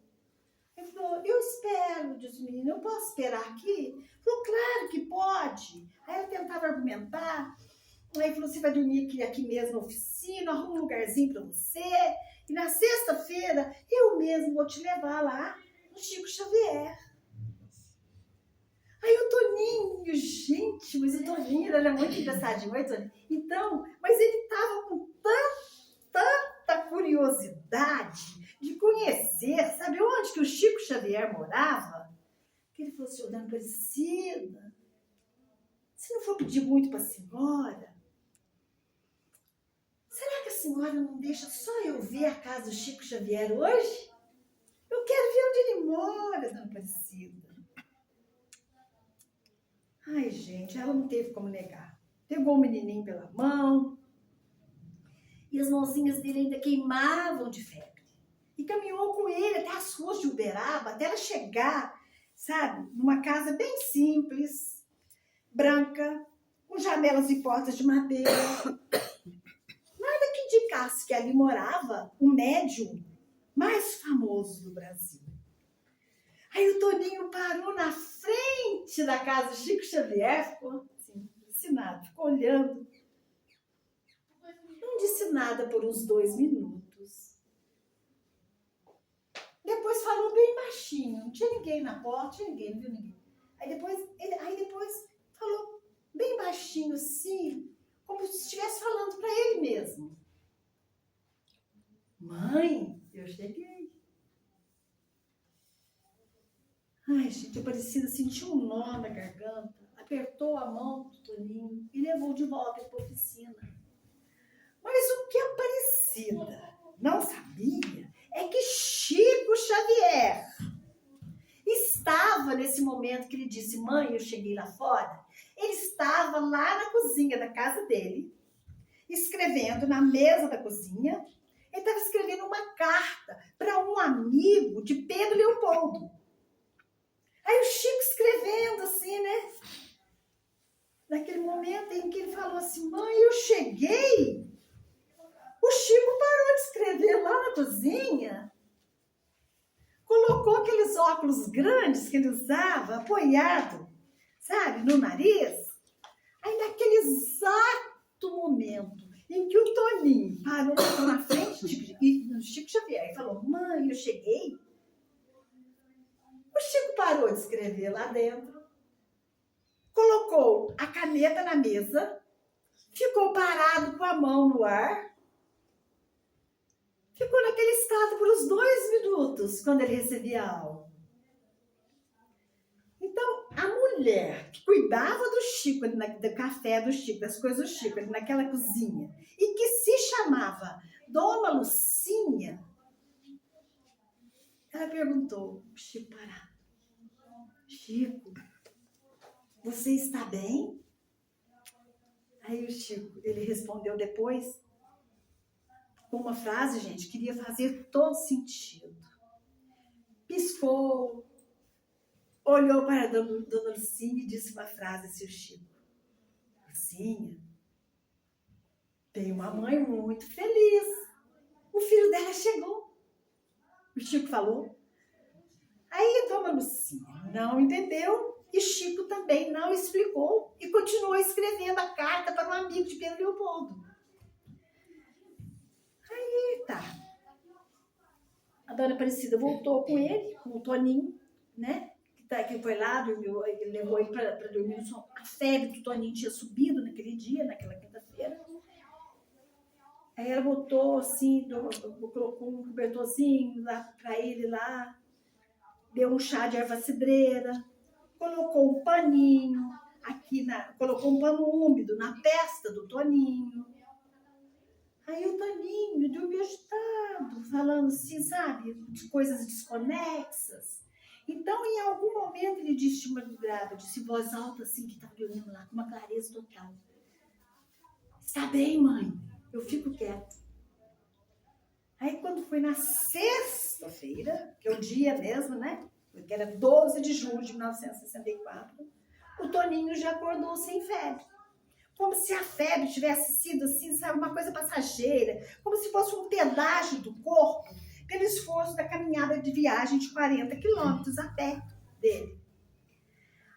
[SPEAKER 1] Ele falou: eu espero, disse o menino, eu posso esperar aqui? Ele falou: claro que pode. Aí ela tentava argumentar. Aí falou: você vai dormir aqui mesmo na oficina, arruma um lugarzinho para você. E na sexta-feira eu mesmo vou te levar lá no Chico Xavier. Aí o Toninho, gente, mas o Toninho era muito engraçadinho, não é, Toninho? Então, mas ele estava com tanta curiosidade de conhecer, sabe onde que o Chico Xavier morava? Que ele falou assim: ô, dona Aparecida, se não for pedir muito para a senhora, será que a senhora não deixa só eu ver a casa do Chico Xavier hoje? Eu quero ver onde ele mora, dona Aparecida. Ai, gente, ela não teve como negar. Pegou o menininho pela mão e as mãozinhas dele ainda queimavam de febre. E caminhou com ele até as ruas de Uberaba, até ela chegar, sabe, numa casa bem simples, branca, com janelas e portas de madeira. Nada que indicasse que ali morava o médium mais famoso do Brasil. Aí o Toninho parou na frente da casa do Chico Xavier, ficou assim, fascinado, ficou olhando. Não disse nada por uns 2 minutos. Depois falou bem baixinho, não tinha ninguém na porta, não viu ninguém. Aí depois falou bem baixinho assim, como se estivesse falando para ele mesmo. Mãe, eu cheguei. Ai, gente, a Aparecida sentiu um nó na garganta, apertou a mão do Toninho e levou de volta para a oficina. Mas o que a Aparecida não sabia é que Chico Xavier estava nesse momento que ele disse: mãe, eu cheguei lá fora. Ele estava lá na cozinha da casa dele, escrevendo na mesa da cozinha. Ele estava escrevendo uma carta para um amigo de Pedro Leopoldo. Aí o Chico escrevendo assim, né? Naquele momento em que ele falou assim: mãe, eu cheguei. O Chico parou de escrever lá na cozinha, colocou aqueles óculos grandes que ele usava, apoiado, sabe, no nariz. Aí naquele exato momento em que o Toninho parou na frente do Chico Xavier e falou: mãe, eu cheguei. O Chico parou de escrever lá dentro, colocou a caneta na mesa, ficou parado com a mão no ar, ficou naquele estado por uns 2 minutos quando ele recebia algo. mulher que cuidava do Chico, do café do Chico, das coisas do Chico, ali naquela cozinha, e que se chamava Dona Lucinha, ela perguntou pro Chico Pará: Chico, você está bem? Aí o Chico, ele respondeu depois com uma frase, gente, queria fazer todo sentido. Piscou, olhou para a Dona Lucinha e disse uma frase assim, o Chico: Lucinha, tem uma mãe muito feliz. O filho dela chegou. O Chico falou. Aí a Dona Lucinha não entendeu e Chico também não explicou e continuou escrevendo a carta para um amigo de Pedro Leopoldo. Aí tá. A Dona Aparecida voltou com ele, com o Toninho, né? Que foi lá, dormiu, ele levou ele para dormir no sol. A febre do Toninho tinha subido naquele dia, naquela quinta-feira. Aí ela botou assim, colocou um cobertorzinho lá para ele lá, deu um chá de erva cidreira, colocou um paninho aqui, colocou um pano úmido na testa do Toninho. Aí o Toninho dormiu agitado, falando assim, sabe, de coisas desconexas. Então, em algum momento, ele disse de madrugada, disse em voz alta, assim, que estava dormindo lá, com uma clareza total: Está bem, mãe? Eu fico quieto. Aí, quando foi na sexta-feira, que é o dia mesmo, né? Que era 12 de julho de 1964, o Toninho já acordou sem febre. Como se a febre tivesse sido, assim, sabe, uma coisa passageira, como se fosse um pedágio do corpo pelo esforço da caminhada de viagem de 40 quilômetros a pé dele.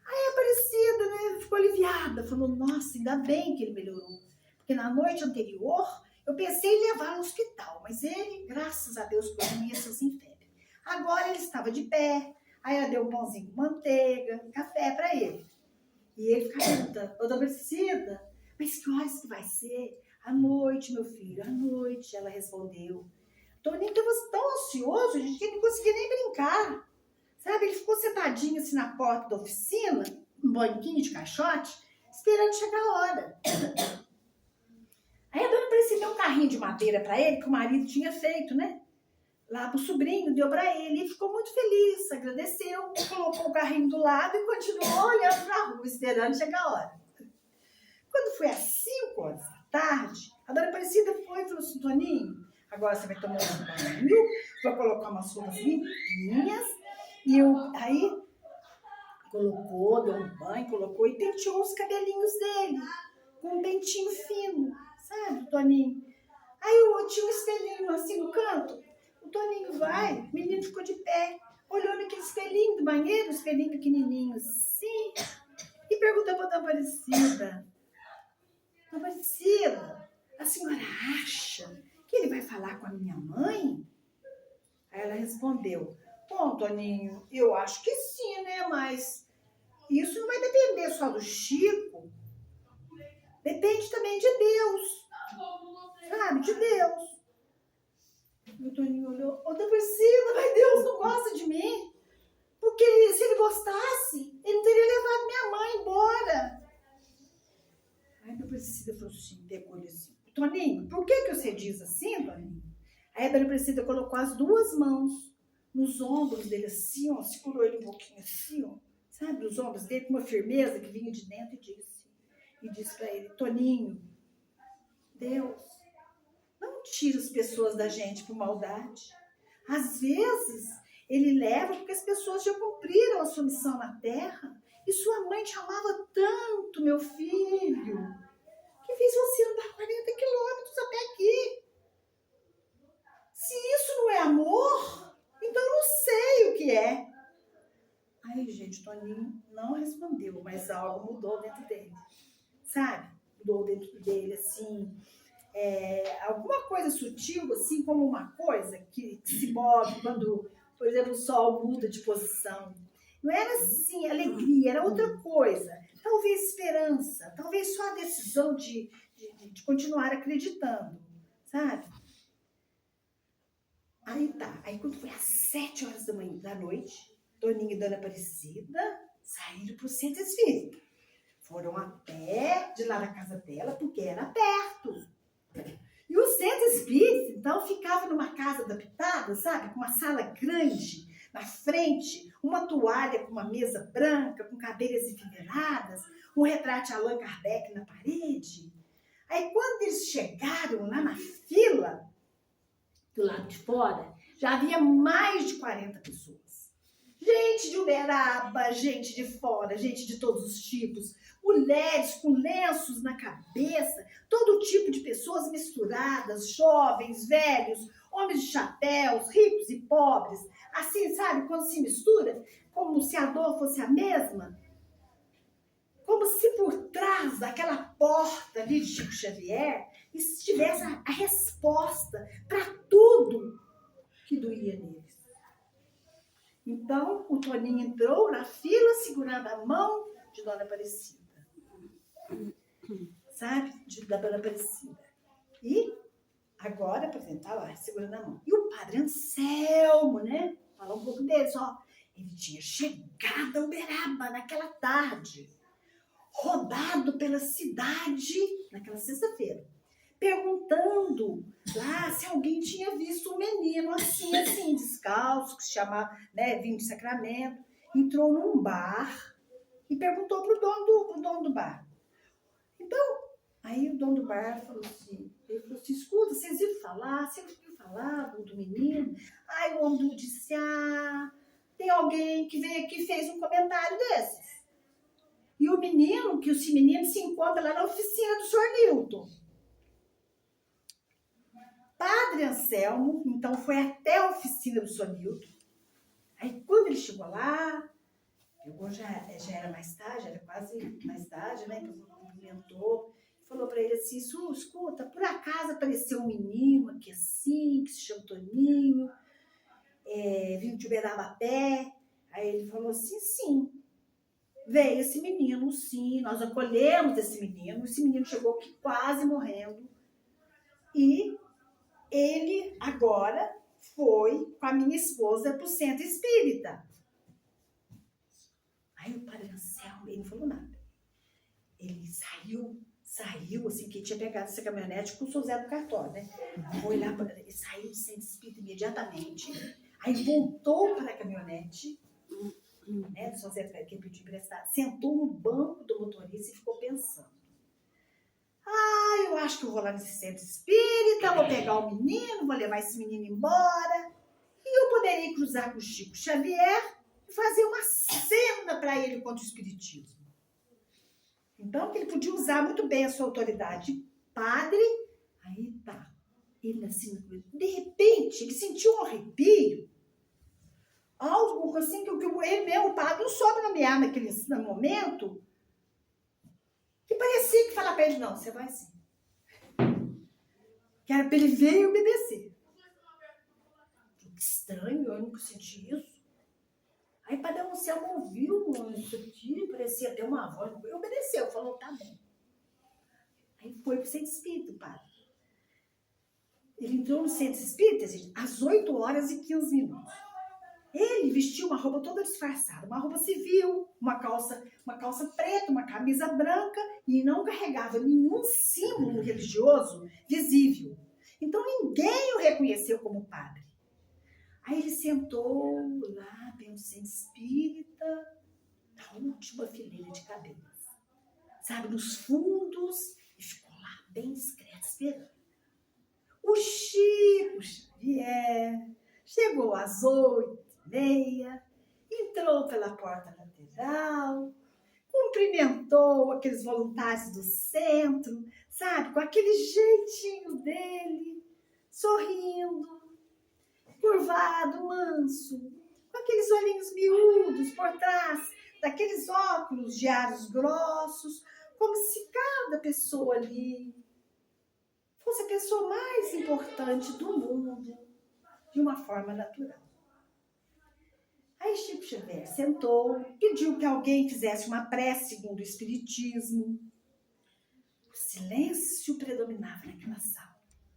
[SPEAKER 1] Aí a Aparecida, né, ficou aliviada, falou: nossa, ainda bem que ele melhorou, porque na noite anterior eu pensei em levar ao hospital, mas ele, graças a Deus, conhecia sem febre. Agora ele estava de pé, aí ela deu um pãozinho com manteiga, café para ele. E ele ficava perguntando: ô, Dona Aparecida, mas que horas que vai ser? À noite, meu filho, à noite, ela respondeu. Toninho estava tão ansioso, a gente não conseguia nem brincar. Sabe, ele ficou sentadinho assim na porta da oficina, um banquinho de caixote, esperando chegar a hora. Aí a Dona Aparecida deu um carrinho de madeira para ele, que o marido tinha feito, né? Lá pro sobrinho, deu para ele. Ele ficou muito feliz, agradeceu, colocou o carrinho do lado e continuou olhando para a rua, esperando chegar a hora. Quando foi às 5 horas da tarde, a Dona Aparecida foi e falou assim: Toninho, agora você vai tomar um banho, vai colocar umas roupas limpinhas. E aí colocou, deu um banho, colocou e penteou os cabelinhos dele, com um pentinho fino, sabe, Toninho? Aí tinha um espelhinho assim no canto. O Toninho vai, o menino ficou de pé, olhou naquele espelhinho do banheiro, um espelhinho pequenininho assim, e perguntou para a Dona Aparecida: Dona Aparecida, a senhora acha que ele vai falar com a minha mãe? Aí ela respondeu: bom, Toninho, eu acho que sim, né? Mas isso não vai depender só do Chico. Depende também de Deus. Sabe? De Deus. E o Toninho olhou: ô, Dona Aparecida, mas Deus não gosta de mim. Porque se ele gostasse, ele não teria levado minha mãe embora. Aí a Dona Aparecida falou assim, pegou ele assim: Toninho, por que você diz assim, Toninho? Aí a Dona Aparecida colocou as duas mãos nos ombros dele assim, ó, segurou ele um pouquinho assim, ó, sabe, os ombros dele com uma firmeza que vinha de dentro e disse para ele: Toninho, Deus não tira as pessoas da gente por maldade. Às vezes ele leva porque as pessoas já cumpriram a sua missão na terra e sua mãe te amava tanto, meu filho, que fez você andar 40 quilômetros até aqui. Se isso não é amor, então eu não sei o que é. Aí, gente, o Toninho não respondeu, mas algo mudou dentro dele, sabe? Mudou dentro dele, assim, alguma coisa sutil, assim, como uma coisa que se move quando, por exemplo, o sol muda de posição. Não era assim, alegria, era outra coisa. Talvez esperança, talvez só a decisão de continuar acreditando, sabe? Aí tá, aí quando foi às 7 horas da noite, Toninho e Dona Aparecida saíram para o centro espírita. Foram a pé de lá da casa dela, porque era perto. E o centro espírita, então, ficava numa casa adaptada, sabe? Com uma sala grande na frente, uma toalha com uma mesa branca, com cadeiras enfileiradas, um retrato de Allan Kardec na parede. Aí, quando eles chegaram lá na fila, do lado de fora, já havia mais de 40 pessoas. Gente de Uberaba, gente de fora, gente de todos os tipos, mulheres com lenços na cabeça, todo tipo de pessoas misturadas, jovens, velhos, homens de chapéus, ricos e pobres. Assim, sabe, quando se mistura, como se a dor fosse a mesma. Como se por trás daquela porta ali de Chico Xavier estivesse a resposta para tudo que doía neles. Então, o Toninho entrou na fila segurando a mão de Dona Aparecida. Sabe? Da Dona Aparecida. E agora, por exemplo, tá lá, segurando a mão. E o Padre Anselmo, né? Falar um pouco dele, só. Ele tinha chegado a Uberaba naquela tarde, rodado pela cidade naquela sexta-feira, perguntando lá se alguém tinha visto um menino assim, descalço, que se chama, né, vinho de Sacramento. Entrou num bar e perguntou pro dono do bar. Então, aí o dono do bar falou assim, escuta, vocês viram falar? Você ouviu falar do menino? Aí o homem disse, tem alguém que veio aqui e fez um comentário desses. E o menino, que esse menino se encontra lá na oficina do Sr. Newton. Padre Anselmo, então, foi até a oficina do Sr. Newton. Aí, quando ele chegou lá, já era mais tarde, era quase mais tarde, né? Cumprimentou, falou para ele assim, escuta, por acaso apareceu um menino aqui assim, que se chama Toninho, vindo de Uberaba a pé. Aí ele falou assim, sim. Veio esse menino, sim, nós acolhemos esse menino chegou aqui quase morrendo, e ele agora foi com a minha esposa para o centro espírita. Aí o Padre Anselmo, ele não falou nada, ele saiu assim, que tinha pegado essa caminhonete com o seu Zé do Cartório, né? Foi lá, ele saiu do centro espírita imediatamente, aí voltou para a caminhonete, né, do São Zé que ele pediu emprestado, sentou no banco do motorista e ficou pensando. Eu acho que eu vou lá nesse centro espírita, vou pegar o menino, vou levar esse menino embora, e eu poderia cruzar com o Chico Xavier e fazer uma cena para ele contra o espiritismo. Então, que ele podia usar muito bem a sua autoridade padre. Aí tá, ele assim, de repente, ele sentiu um arrepio, algo assim que ele mesmo, o padre, não soube nomear naquele momento, que parecia que falava para ele, não, você vai sim. Que era para ele ver e obedecer. Que estranho, eu nunca senti isso. Aí o Padre Anselmo ouviu isso aqui, parecia até uma voz, ele obedeceu, falou, tá bom. Aí foi para o centro espírita, o padre. Ele entrou no centro espírita, gente, às 8h15. Ele vestiu uma roupa toda disfarçada, uma roupa civil, uma calça preta, uma camisa branca, e não carregava nenhum símbolo religioso visível. Então ninguém o reconheceu como padre. Aí ele sentou lá, bem no centro espírita, na última fileira de cadeiras, sabe, nos fundos, e ficou lá bem discreto, esperando. O Chico Xavier chegou às 8h30, entrou pela porta lateral, cumprimentou aqueles voluntários do centro, sabe, com aquele jeitinho dele, sorrindo, curvado, manso, com aqueles olhinhos miúdos por trás daqueles óculos de aros grossos, como se cada pessoa ali fosse a pessoa mais importante do mundo, de uma forma natural. Aí Chico Xavier sentou, pediu que alguém fizesse uma prece segundo o espiritismo. O silêncio predominava naquela sala,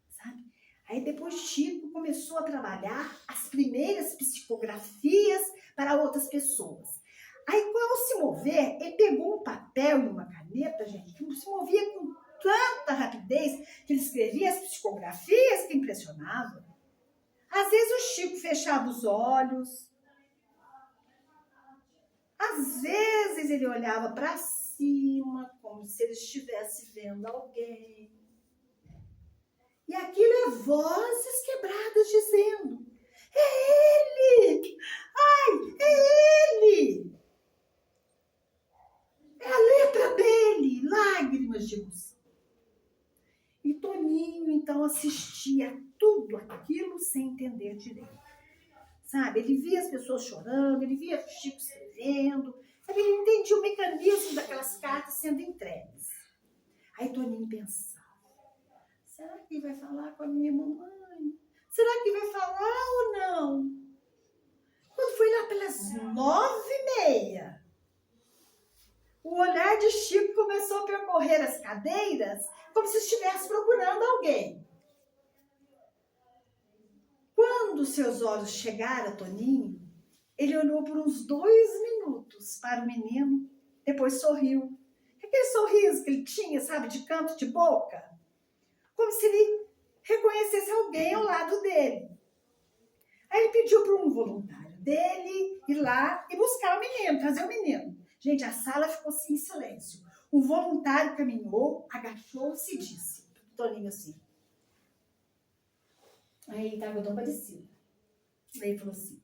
[SPEAKER 1] sabe? Aí depois Chico começou a trabalhar as primeiras psicografias para outras pessoas. Aí, ao se mover, ele pegou um papel e uma caneta, gente, que se movia com tanta rapidez que ele escrevia as psicografias que impressionavam. Às vezes o Chico fechava os olhos, às vezes ele olhava para cima, como se ele estivesse vendo alguém. E aquilo é vozes quebradas dizendo: é ele! Ai, é ele! É a letra dele! Lágrimas de emoção. E Toninho, então, assistia tudo aquilo sem entender direito. Sabe? Ele via as pessoas chorando, ele via o Chico escrevendo, sabe? Ele entendia o mecanismo daquelas cartas sendo entregues. Aí Toninho pensava: será que ele vai falar com a minha mamãe? Será que vai falar ou não? Quando foi lá pelas 9h30, o olhar de Chico começou a percorrer as cadeiras como se estivesse procurando alguém. Quando seus olhos chegaram a Toninho, ele olhou por uns 2 minutos para o menino, depois sorriu. Aquele sorriso que ele tinha, sabe, de canto de boca, como se ele reconhecesse alguém ao lado dele. Aí ele pediu para um voluntário dele ir lá e buscar o menino, trazer o menino. Gente, a sala ficou assim em silêncio. O voluntário caminhou, agachou-se e disse para o Toninho assim. Aí ele estava com Dom Aparecido. Aí ele falou assim: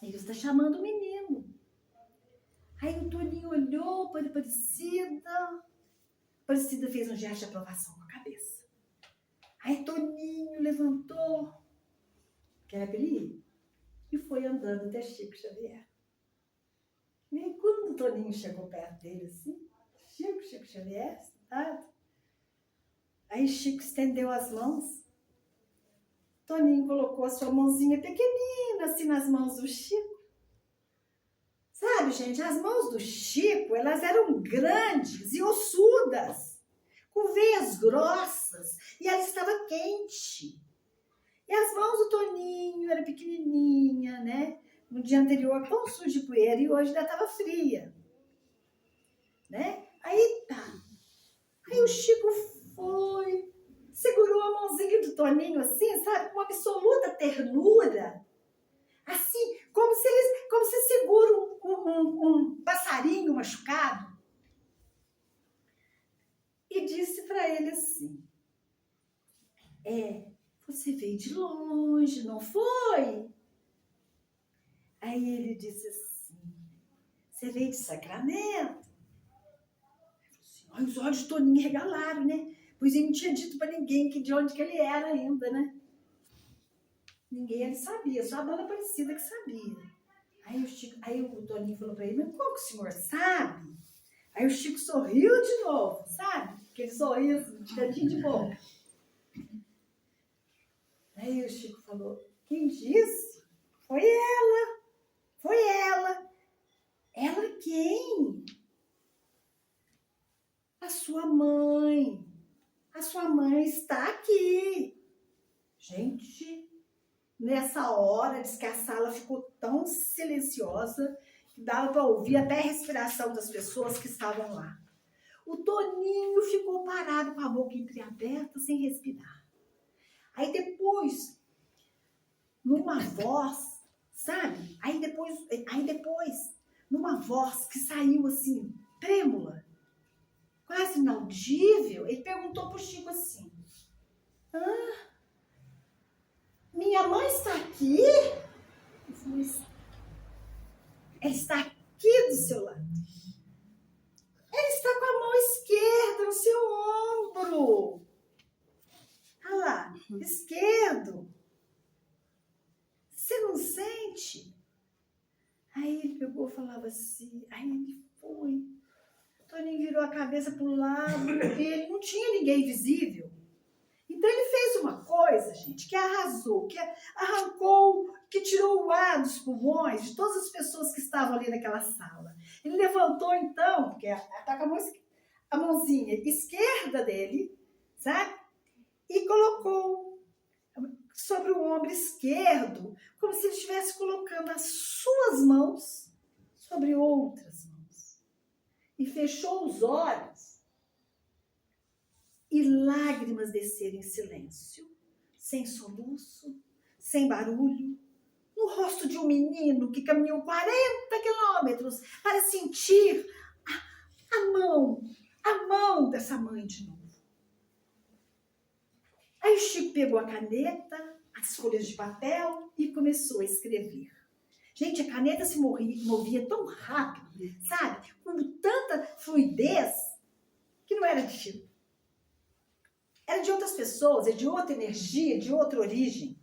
[SPEAKER 1] ele está chamando o menino. Aí o Toninho olhou para a Aparecida. Aparecida fez um gesto de aprovação com a cabeça. Aí Toninho levantou, que era para ele ir, e foi andando até Chico Xavier. E aí, quando o Toninho chegou perto dele, assim, Chico Xavier, sentado, aí Chico estendeu as mãos. Toninho colocou a sua mãozinha pequenina, assim, nas mãos do Chico. Sabe, gente, as mãos do Chico, elas eram grandes e ossudas, com veias grossas, e ela estava quente. E as mãos do Toninho eram pequenininha, né? No dia anterior, tão suja de poeira, e hoje ainda estava fria, né? Aí tá. Aí o Chico foi, segurou a mãozinha do Toninho assim, sabe? Com uma absoluta ternura. Assim, como se segura um passarinho machucado. E disse para ele assim: você veio de longe, não foi? Aí ele disse assim: você veio de Sacramento? Aí os olhos de Toninho regalaram, né? Pois ele não tinha dito para ninguém de onde que ele era ainda, né? Ninguém ele sabia, só a Dona Aparecida que sabia. Aí o Toninho falou para ele: mas como que o senhor sabe? Aí o Chico sorriu de novo, sabe? Aquele sorriso de cantinho de boca. Aí o Chico falou: quem disse? Foi ela. Foi ela. Ela quem? A sua mãe. A sua mãe está aqui. Gente, nessa hora, diz que a sala ficou tão silenciosa que dava para ouvir até a respiração das pessoas que estavam lá. O Toninho ficou parado com a boca entreaberta, sem respirar. Aí depois, numa voz, sabe? Aí depois, numa voz que saiu assim, trêmula, quase inaudível, ele perguntou pro Chico assim: minha mãe está aqui? Ele falou assim: ela está aqui do seu lado. Ela está com a mão esquerda no seu ombro. Olha lá, esquerdo. Você não sente? Aí ele pegou e falava assim, aí ele foi. O Toninho virou a cabeça para o lado e ele não tinha ninguém visível. Então ele fez uma coisa, gente, que arrasou, que arrancou, que tirou o ar dos pulmões de todas as pessoas que estavam ali naquela sala. Ele levantou então, porque está com a mãozinha esquerda dele, sabe? E colocou sobre o ombro esquerdo, como se ele estivesse colocando as suas mãos sobre outras mãos. E fechou os olhos. E lágrimas desceram em silêncio, sem soluço, sem barulho, no rosto de um menino que caminhou 40 quilômetros para sentir a mão dessa mãe de novo. Aí o Chico pegou a caneta, as folhas de papel e começou a escrever. Gente, a caneta se movia tão rápido, sabe? Com tanta fluidez, que não era de Chico. Era de outras pessoas, é de outra energia, de outra origem.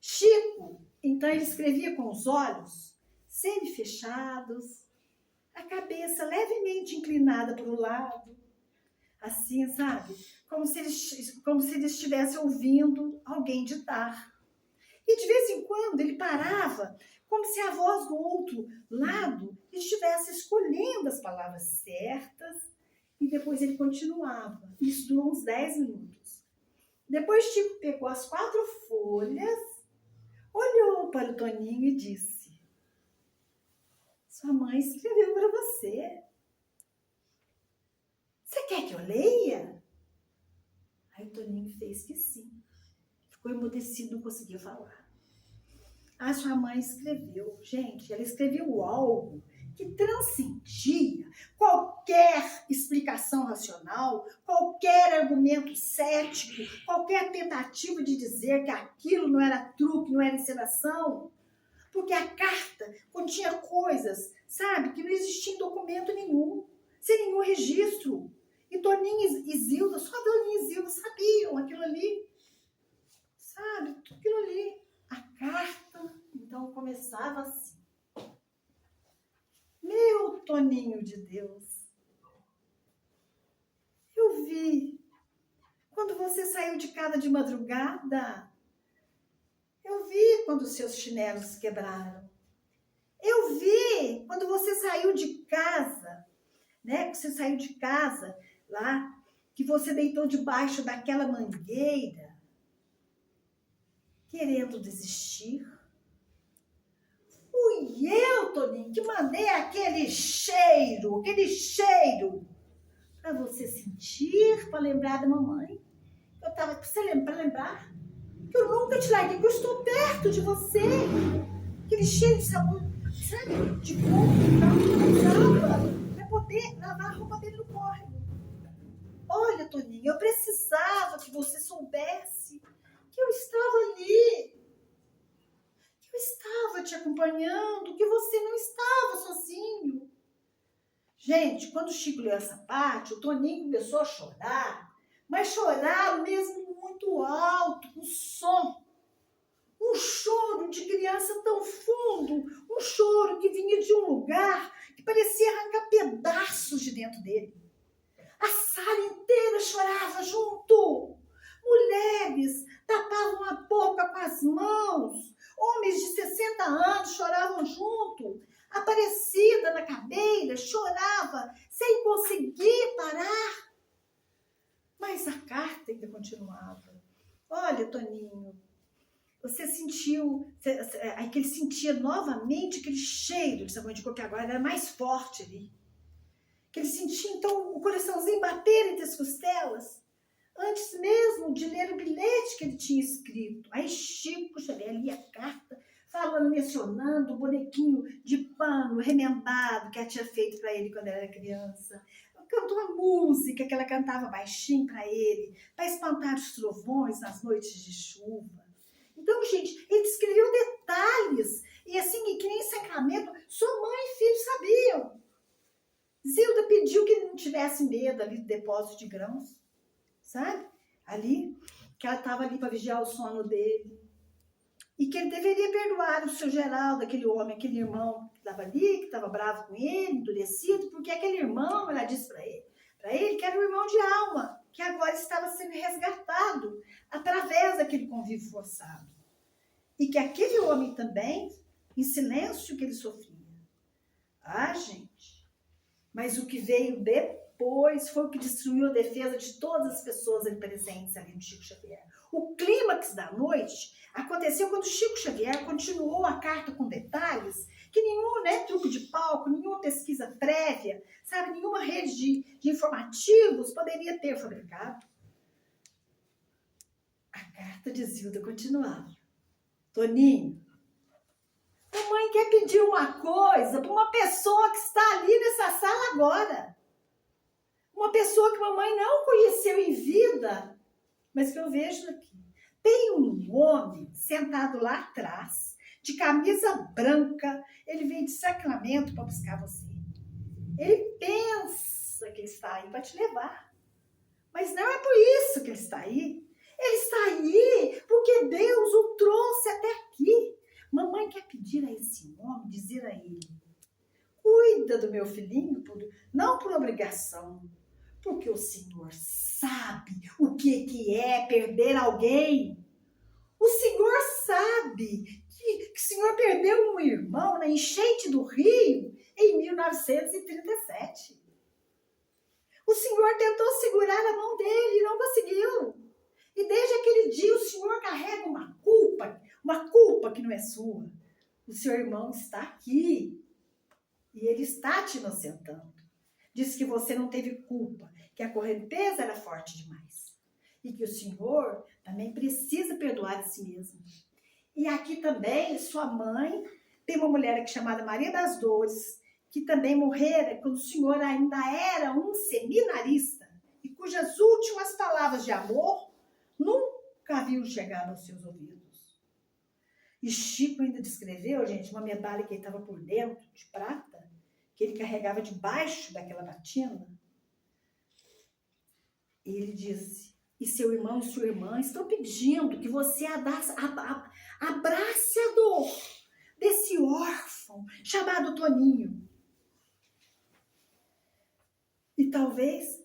[SPEAKER 1] Chico, então, ele escrevia com os olhos semi-fechados, a cabeça levemente inclinada para o lado, assim, sabe? Como se ele estivesse ouvindo alguém ditar. E de vez em quando ele parava, como se a voz do outro lado estivesse escolhendo as palavras certas, e depois ele continuava. Isso durou uns 10 minutos. Depois Chico pegou as 4 folhas, olhou para o Toninho e disse: sua mãe escreveu para você. Você quer que eu leia? Aí o Toninho fez que sim. Ficou emudecido, não conseguia falar. A sua mãe escreveu. Gente, ela escreveu algo que transcendia qualquer explicação racional, qualquer argumento cético, qualquer tentativa de dizer que aquilo não era truque, não era encenação. Porque a carta continha coisas, sabe, que não existia em documento nenhum, sem nenhum registro. E Toninho e Zilda, só Toninho e Zilda sabiam aquilo ali. Sabe, tudo aquilo ali. A carta, então, começava assim. Meu Toninho de Deus, eu vi quando você saiu de casa de madrugada. Eu vi quando seus chinelos quebraram. Eu vi quando você saiu de casa, né? Que você saiu de casa lá, que você deitou debaixo daquela mangueira, querendo desistir. Fui eu, Toninho, que mandei aquele cheiro para você sentir, para lembrar da mamãe. Eu tava, para lembrar que eu nunca te larguei, que eu estou perto de você. Aquele cheiro de sabão, sabe, de coco, que eu usava para poder lavar a roupa dele no córrego. Olha, Toninho, eu precisava que você soubesse que eu estava ali, que eu estava te acompanhando, que você não estava sozinho. Gente, quando o Chico leu essa parte, o Toninho começou a chorar, mas chorar mesmo muito alto, com som. Um choro de criança tão fundo, um choro que vinha de um lugar que parecia arrancar pedaços de dentro dele. A sala inteira chorava junto. Mulheres tapavam a boca com as mãos. Homens de 60 anos choravam junto. Aparecida na cadeira, chorava sem conseguir parar. Mas a carta ainda continuava. Olha, Toninho, você sentiu, aí que ele sentia novamente aquele cheiro de sabão de coco, que agora era mais forte ali. Que ele sentia, então, o coraçãozinho bater entre as costelas, antes mesmo de ler o bilhete que ele tinha escrito. Aí Chico Xavier lia a carta, falando, mencionando o bonequinho de pano remendado que ela tinha feito para ele quando era criança. Cantou uma música que ela cantava baixinho para ele, para espantar os trovões nas noites de chuva. Então, gente, ele descreveu detalhes, e assim, que nem sacramento, sua mãe e filho sabiam. Zilda pediu que ele não tivesse medo ali do depósito de grãos, sabe? Ali, que ela estava ali para vigiar o sono dele. E que ele deveria perdoar o seu Geraldo, aquele homem, aquele irmão que estava ali, que estava bravo com ele, endurecido, porque aquele irmão, ela disse para ele que era um irmão de alma, que agora estava sendo resgatado através daquele convívio forçado. E que aquele homem também, em silêncio, que ele sofria. Ah, gente, mas o que veio depois foi o que destruiu a defesa de todas as pessoas ali presentes ali no Chico Xavier. O clímax da noite aconteceu quando Chico Xavier continuou a carta com detalhes que nenhum, né, truque de palco, nenhuma pesquisa prévia, sabe, nenhuma rede de informativos poderia ter fabricado. A carta de Zilda continuava. Toninho, mamãe quer pedir uma coisa para uma pessoa que está ali nessa sala agora. Uma pessoa que mamãe não conheceu em vida, mas que eu vejo aqui. Tem um homem sentado lá atrás, de camisa branca, ele vem de Sacramento para buscar você. Ele pensa que ele está aí para te levar, mas não é por isso que ele está aí. Ele está aí porque Deus o trouxe até aqui. Mamãe quer pedir a esse homem, dizer a ele, cuida do meu filhinho, não por obrigação, porque o Senhor sabe o que é perder alguém. O Senhor sabe que o Senhor perdeu um irmão na enchente do Rio em 1937. O Senhor tentou segurar a mão dele e não conseguiu. E desde aquele dia o Senhor carrega uma culpa que não é sua. O seu irmão está aqui e ele está te inocentando. Diz que você não teve culpa, que a correnteza era forte demais. E que o Senhor também precisa perdoar a si mesmo. E aqui também, sua mãe, tem uma mulher aqui chamada Maria das Dores, que também morrera quando o Senhor ainda era um seminarista e cujas últimas palavras de amor nunca haviam chegado aos seus ouvidos. E Chico ainda descreveu, gente, uma medalha que ele estava por dentro, de prata, que ele carregava debaixo daquela batina. E ele disse, e seu irmão e sua irmã estão pedindo que você abrace a dor desse órfão chamado Toninho. E talvez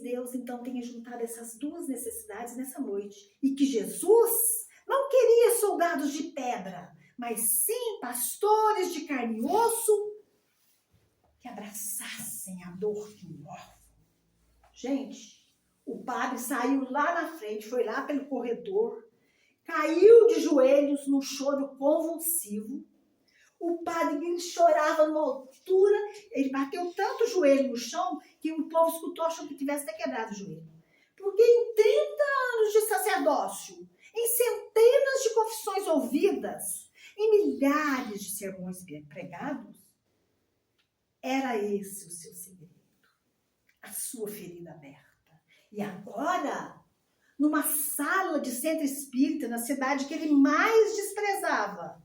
[SPEAKER 1] Deus então tenha juntado essas duas necessidades nessa noite. E que Jesus não queria soldados de pedra, mas sim pastores de carne e osso que abraçassem a dor de um órfão. Gente, o padre saiu lá na frente, foi lá pelo corredor, caiu de joelhos num choro convulsivo. O padre ele chorava numa altura, ele bateu tanto o joelho no chão que o povo escutou, achou que tivesse até quebrado o joelho. Porque em 30 anos de sacerdócio, em centenas de confissões ouvidas, em milhares de sermões pregados, era esse o seu segredo, a sua ferida aberta. E agora, numa sala de centro espírita, na cidade que ele mais desprezava,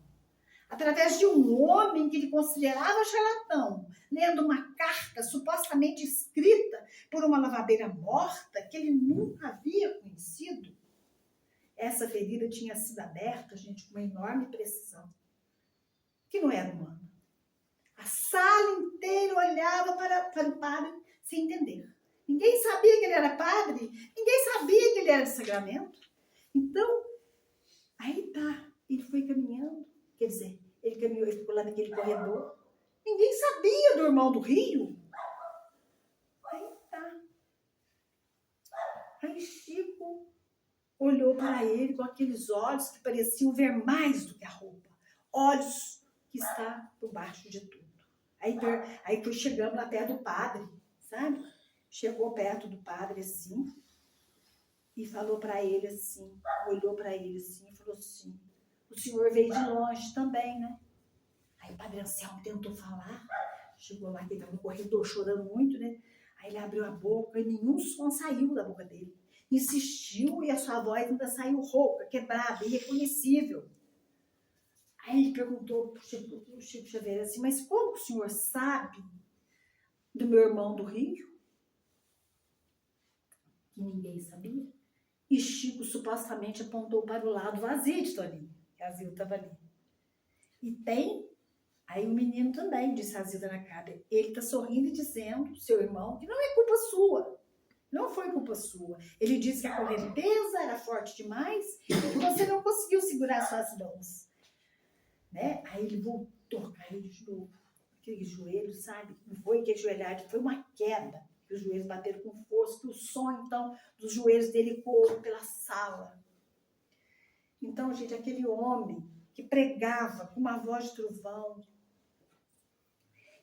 [SPEAKER 1] através de um homem que ele considerava charlatão, lendo uma carta supostamente escrita por uma lavadeira morta que ele nunca havia conhecido, essa ferida tinha sido aberta, gente, com uma enorme precisão, que não era humana. A sala inteira olhava para o padre sem entender. Ninguém sabia que ele era padre, ninguém sabia que ele era de Sacramento. Então, aí tá, ele foi caminhando, quer dizer, ele caminhou, ele ficou lá naquele corredor. Ninguém sabia do irmão do Rio. Aí tá. Aí Chico olhou para ele com aqueles olhos que pareciam ver mais do que a roupa. Olhos que está por baixo de tudo. Aí foi chegando lá perto do padre, sabe? Chegou perto do padre assim e falou para ele assim, olhou para ele assim e falou assim, o senhor veio de longe também, né? Aí o padre Anselmo tentou falar, chegou lá, ele estava no corredor chorando muito, né? Aí ele abriu a boca e nenhum som saiu da boca dele. Insistiu e a sua voz ainda saiu rouca, quebrada, irreconhecível. Aí ele perguntou para o Chico Xavier assim, mas como o senhor sabe do meu irmão do Rio? Que ninguém sabia. E Chico supostamente apontou para o lado vazio de Toninho, que a Zilda estava ali. E tem, aí o menino também, disse a Zilda na cara, ele está sorrindo e dizendo, seu irmão, que não é culpa sua. Não foi culpa sua. Ele disse que a correnteza era forte demais e que você não conseguiu segurar suas mãos. Né? Aí ele voltou a cair de novo. Aquele joelho, sabe? Não foi que ajoelhar, foi uma queda. Que os joelhos bateram com força, que o som, então, dos joelhos dele ecoou pela sala. Então, gente, aquele homem que pregava com uma voz de trovão,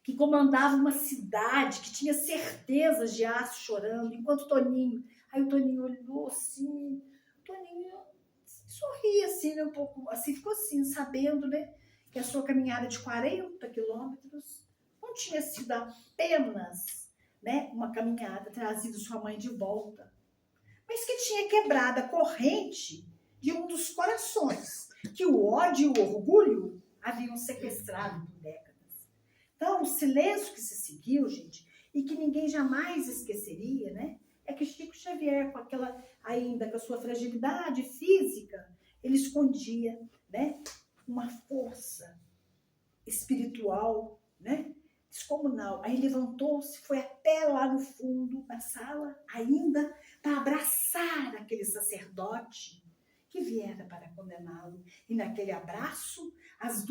[SPEAKER 1] que comandava uma cidade, que tinha certezas de aço chorando, enquanto o Toninho... Aí o Toninho olhou assim, o Toninho sorria assim, né, um pouco, assim, ficou assim, sabendo, né, que a sua caminhada de 40 quilômetros não tinha sido apenas, né, uma caminhada trazendo sua mãe de volta, mas que tinha quebrado a corrente de um dos corações, que o ódio e o orgulho haviam sequestrado por décadas. Então, o silêncio que se seguiu, gente, e que ninguém jamais esqueceria, né, é que Chico Xavier, com aquela, ainda com a sua fragilidade física, ele escondia, né, uma força espiritual, né, descomunal. Aí levantou-se, foi até lá no fundo da sala, ainda para abraçar aquele sacerdote que viera para condená-lo. E naquele abraço, as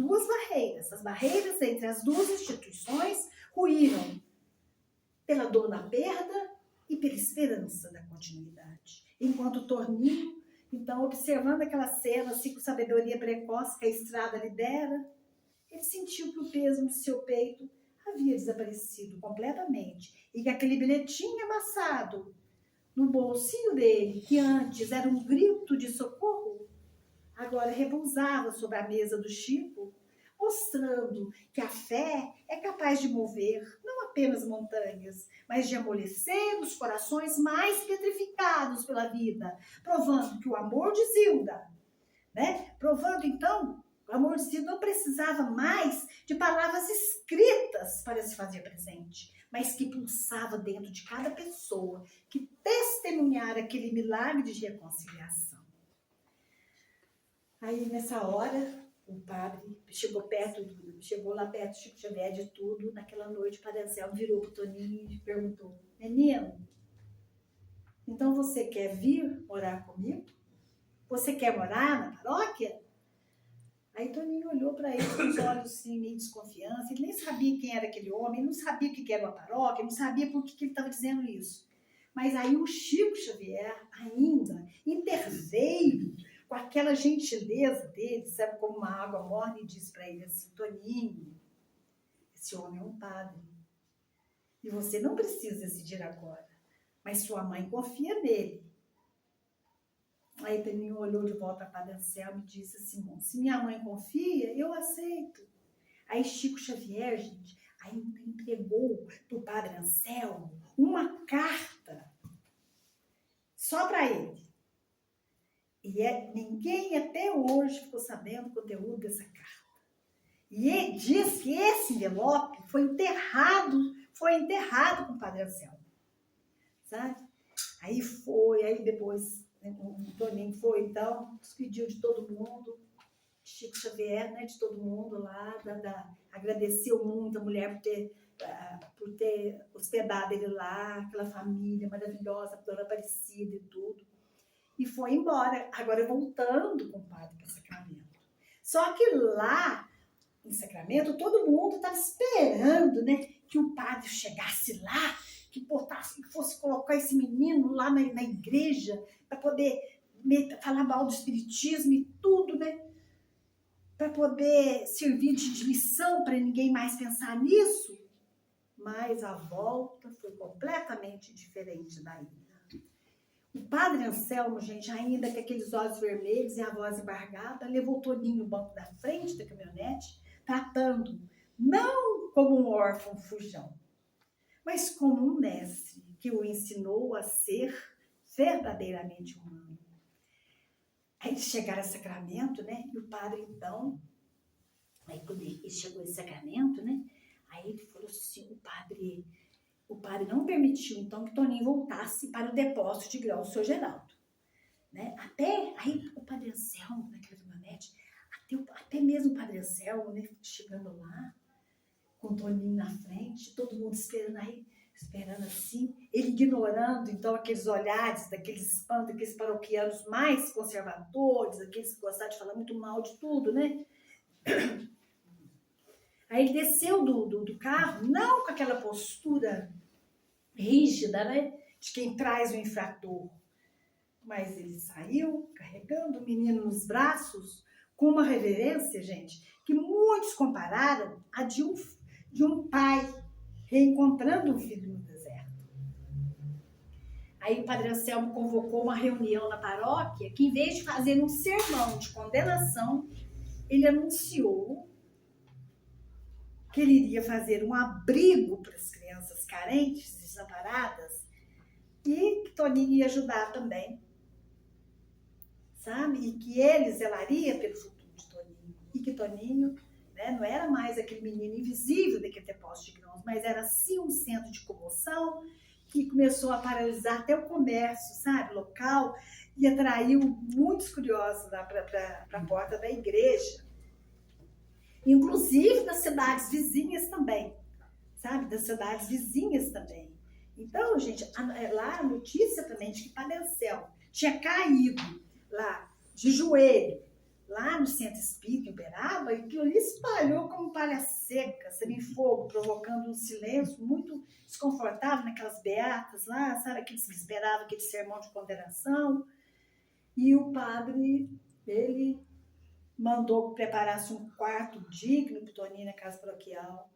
[SPEAKER 1] barreiras entre as duas instituições ruíram pela dor da perda e pela esperança da continuidade. Enquanto o Toninho, então, observando aquela cena, assim, com sabedoria precoce que a estrada lhe dera, ele sentiu que o peso no seu peito havia desaparecido completamente e que aquele bilhetinho amassado no bolsinho dele, que antes era um grito de socorro, agora repousava sobre a mesa do Chico, mostrando que a fé é capaz de mover não apenas montanhas, mas de amolecer os corações mais petrificados pela vida, provando que o amor de Zilda, né? Provando então, o amor de Zilda não precisava mais de palavras escritas para se fazer presente, mas que pulsava dentro de cada pessoa que testemunhara aquele milagre de reconciliação. Aí, nessa hora, o padre chegou lá perto do Chico Xavier de tudo. Naquela noite, o Padre Anselmo virou para o Toninho e perguntou: menino, então você quer vir morar comigo? Você quer morar na paróquia? Aí Toninho olhou para ele com os olhos assim, meio desconfiança. Ele nem sabia quem era aquele homem, ele não sabia o que era uma paróquia, não sabia por que ele estava dizendo isso. Mas aí o Chico Xavier ainda interveio com aquela gentileza dele, sabe, como uma água morna, e disse para ele assim: Toninho, esse homem é um padre. E você não precisa decidir agora, mas sua mãe confia nele. Aí Toninho olhou de volta para Padre Anselmo e disse assim: se minha mãe confia, eu aceito. Aí Chico Xavier, gente, ainda entregou para o Padre Anselmo uma carta só para ele. E ninguém até hoje ficou sabendo o conteúdo dessa carta. E ele diz que esse envelope foi enterrado com o Padre Anselmo. Sabe? Aí depois o Toninho foi, então, despediu de todo mundo, Chico Xavier, né, de todo mundo lá, agradeceu muito a mulher por ter hospedado ele lá, aquela família maravilhosa, Dona Aparecida e tudo. E foi embora, agora voltando com o padre para Sacramento. Só que lá, em Sacramento, todo mundo estava esperando, né, que o padre chegasse lá, que fosse colocar esse menino lá na igreja, para poder falar mal do espiritismo e tudo, né, para poder servir de lição para ninguém mais pensar nisso. Mas a volta foi completamente diferente daí. O Padre Anselmo, gente, ainda com aqueles olhos vermelhos e a voz embargada, levou o Toninho no banco da frente da caminhonete, tratando não como um órfão fujão, mas como um mestre que o ensinou a ser verdadeiramente humano. Aí eles chegaram a Sacramento, né? E o padre, então, aí quando ele chegou em Sacramento, né? Aí ele falou assim, o padre não permitiu, então, que Toninho voltasse para o depósito de grão do seu Geraldo. Né? Aí o Padre Anselmo, naquela caminhonete, até mesmo o Padre Anselmo, né, chegando lá, com o Toninho na frente, todo mundo esperando assim, ele ignorando, então, aqueles olhares, daqueles paroquianos mais conservadores, aqueles que gostavam de falar muito mal de tudo, né? Aí ele desceu do carro, não com aquela postura rígida, né, de quem traz o infrator, mas ele saiu carregando o menino nos braços, com uma reverência, gente, que muitos compararam a de um pai reencontrando um filho no deserto. Aí o Padre Anselmo convocou uma reunião na paróquia que, em vez de fazer um sermão de condenação, ele anunciou que ele iria fazer um abrigo para as crianças carentes, desamparadas, e que Toninho ia ajudar também, sabe? E que ele zelaria pelo futuro de Toninho. E que Toninho, né, não era mais aquele menino invisível daquele depósito de grãos, mas era sim um centro de comoção que começou a paralisar até o comércio, sabe, local, e atraiu muitos curiosos lá para a porta da igreja. Inclusive das cidades vizinhas também, sabe? Das cidades vizinhas também. Então, gente, lá a notícia também de que Padre Anselmo tinha caído lá, de joelho, lá no Centro Espírita, em Uberaba, e aquilo ali espalhou como palha seca, em fogo, provocando um silêncio muito desconfortável naquelas beatas lá, sabe? Aqueles que esperavam aquele sermão de condenação. E o padre, ele mandou que preparasse um quarto digno para o Toninho na casa paroquial.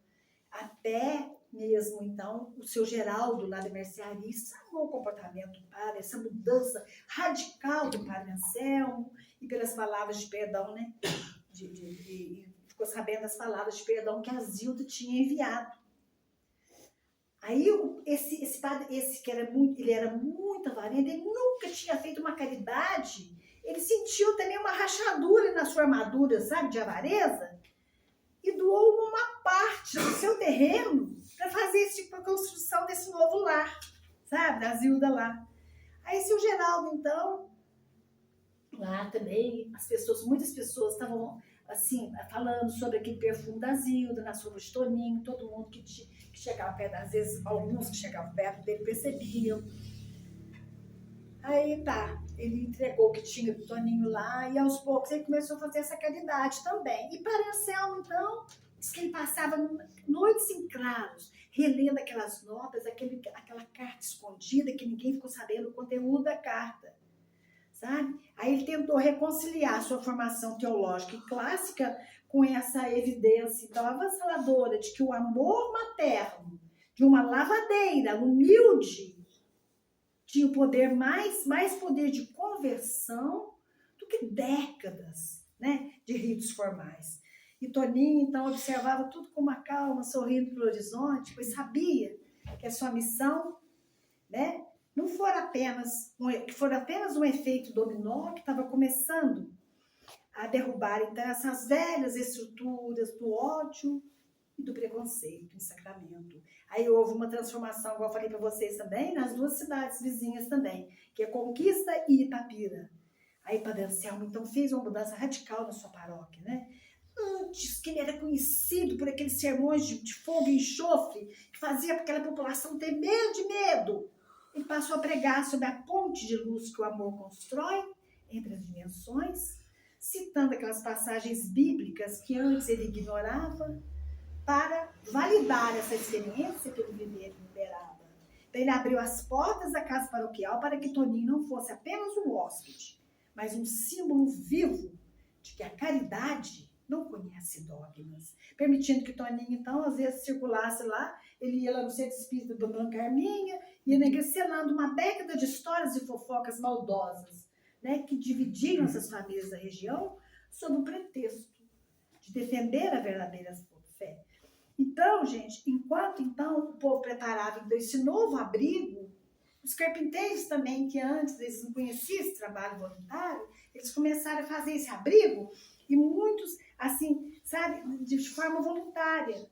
[SPEAKER 1] Até mesmo, então, o seu Geraldo, lá da mercearia, salvou o comportamento do padre, essa mudança radical do Padre Anselmo, e pelas palavras de perdão, né? Ficou sabendo das palavras de perdão que a Zilda tinha enviado. Aí, esse padre, ele era muito avarento, ele nunca tinha feito uma caridade. Ele sentiu também uma rachadura na sua armadura, sabe, de avareza, e doou uma parte do seu terreno para fazer a construção desse novo lar, sabe, da Zilda lá. Aí, seu Geraldo, então, lá também, muitas pessoas estavam, assim, falando sobre aquele perfume da Zilda, na sombra de Toninho, todo mundo que chegava perto, às vezes, alguns que chegavam perto dele percebiam. Aí tá, ele entregou o que tinha do Toninho lá e aos poucos ele começou a fazer essa caridade também. E para Anselmo, então, diz que ele passava noites em claros, relendo aquelas notas, aquela carta escondida que ninguém ficou sabendo o conteúdo da carta, sabe? Aí ele tentou reconciliar sua formação teológica e clássica com essa evidência então avassaladora de que o amor materno de uma lavadeira humilde tinha o poder, mais poder de conversão do que décadas, né, de ritos formais. E Toninho, então, observava tudo com uma calma, sorrindo para o horizonte, pois sabia que a sua missão, né, não fora apenas um efeito dominó que estava começando a derrubar, então, essas velhas estruturas do ódio e do preconceito em Sacramento. Aí houve uma transformação, igual eu falei para vocês também, nas duas cidades vizinhas também, que é Conquista e Itapira. Aí Padre Anselmo, então, fez uma mudança radical na sua paróquia, né? Antes que ele era conhecido por aqueles sermões de fogo e enxofre, que fazia aquela população ter medo de medo, ele passou a pregar sobre a ponte de luz que o amor constrói entre as dimensões, citando aquelas passagens bíblicas que antes ele ignorava, para validar essa experiência que ele vivia em Uberaba. Então, ele abriu as portas da casa paroquial para que Toninho não fosse apenas um hóspede, mas um símbolo vivo de que a caridade não conhece dogmas, permitindo que Toninho, então, às vezes circulasse lá, ele ia lá no Centro Espírita do Dona Carminha, ia negociando uma década de histórias e fofocas maldosas, né, que dividiram essas famílias da região sob o pretexto de defender a verdadeira fé. Então, gente, enquanto então o povo preparava então, esse novo abrigo, os carpinteiros também, que antes eles não conheciam esse trabalho voluntário, eles começaram a fazer esse abrigo, e muitos, assim, sabe, de forma voluntária.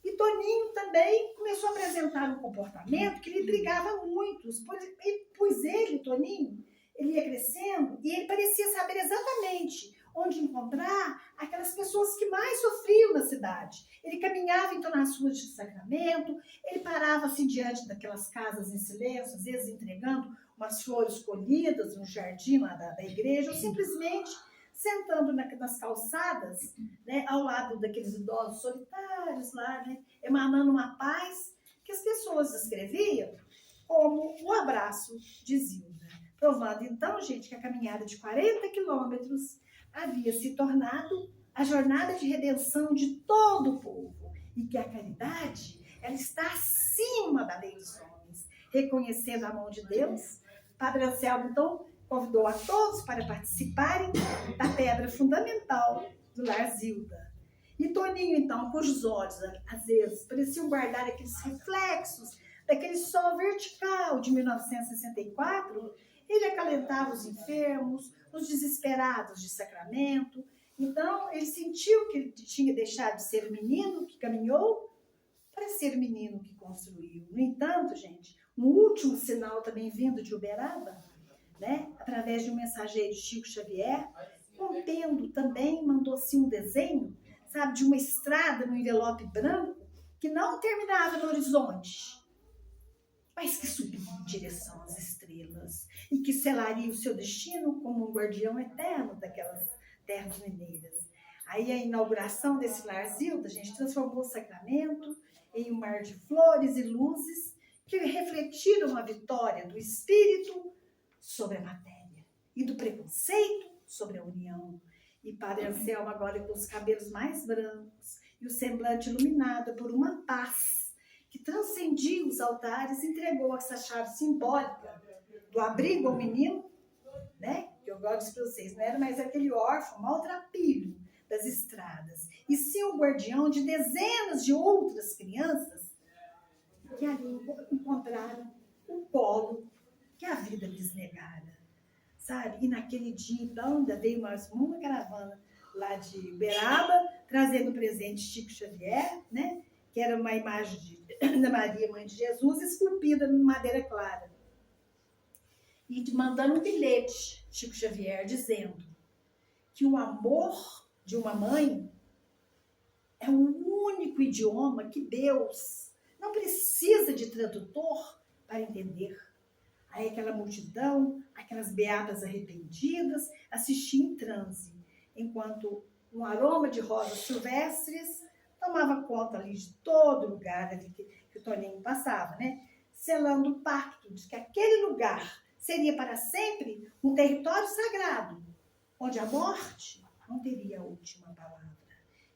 [SPEAKER 1] E Toninho também começou a apresentar um comportamento que lhe intrigava muitos, pois ele, Toninho, ele ia crescendo e ele parecia saber exatamente onde encontrar aquelas pessoas que mais sofriam na cidade. Ele caminhava então nas ruas de Sacramento, ele parava assim diante daquelas casas em silêncio, às vezes entregando umas flores colhidas no jardim lá da igreja, ou simplesmente sentando nas calçadas, né, ao lado daqueles idosos solitários lá, né, emanando uma paz que as pessoas descreviam como o abraço de Zilda. Provando então, gente, que a caminhada de 40 quilômetros havia se tornado a jornada de redenção de todo o povo e que a caridade, ela está acima da lei dos homens. Reconhecendo a mão de Deus, Padre Anselmo, então, convidou a todos para participarem da pedra fundamental do Lar Zilda. E Toninho, então, cujos olhos, às vezes, pareciam guardar aqueles reflexos daquele sol vertical de 1964, ele acalentava os enfermos, os desesperados de Sacramento. Então, ele sentiu que ele tinha deixado de ser menino que caminhou para ser menino que construiu. No entanto, gente, um último sinal também vindo de Uberaba, né, através de um mensageiro, Chico Xavier, contendo também, mandou-se um desenho, sabe, de uma estrada no envelope branco que não terminava no horizonte, mas que subia em direção às estrelas e que selaria o seu destino como um guardião eterno daquelas terras mineiras. Aí a inauguração desse Lar Zilda, a gente transformou o Sacramento em um mar de flores e luzes que refletiram a vitória do espírito sobre a matéria e do preconceito sobre a união. E Padre Anselmo, agora com os cabelos mais brancos e o semblante iluminado por uma paz que transcendia os altares, entregou essa chave simbólica do abrigo ao menino, né? Que eu gosto para vocês, não era mais aquele órfão maltrapilho das estradas, e sim o guardião de dezenas de outras crianças que ali encontraram o polo que a vida lhes negara, sabe? E naquele dia, então, ainda veio uma caravana lá de Uberaba, trazendo o presente Chico Xavier, né? Que era uma imagem da Maria, Mãe de Jesus, esculpida em madeira clara. E mandando um bilhete, Chico Xavier, dizendo que o amor de uma mãe é o único idioma que Deus não precisa de tradutor para entender. Aí aquela multidão, aquelas beatas arrependidas, assistiam em transe, enquanto um aroma de rosas silvestres tomava conta ali de todo lugar ali que o Toninho passava, né? Selando o pacto de que aquele lugar seria para sempre um território sagrado, onde a morte não teria a última palavra.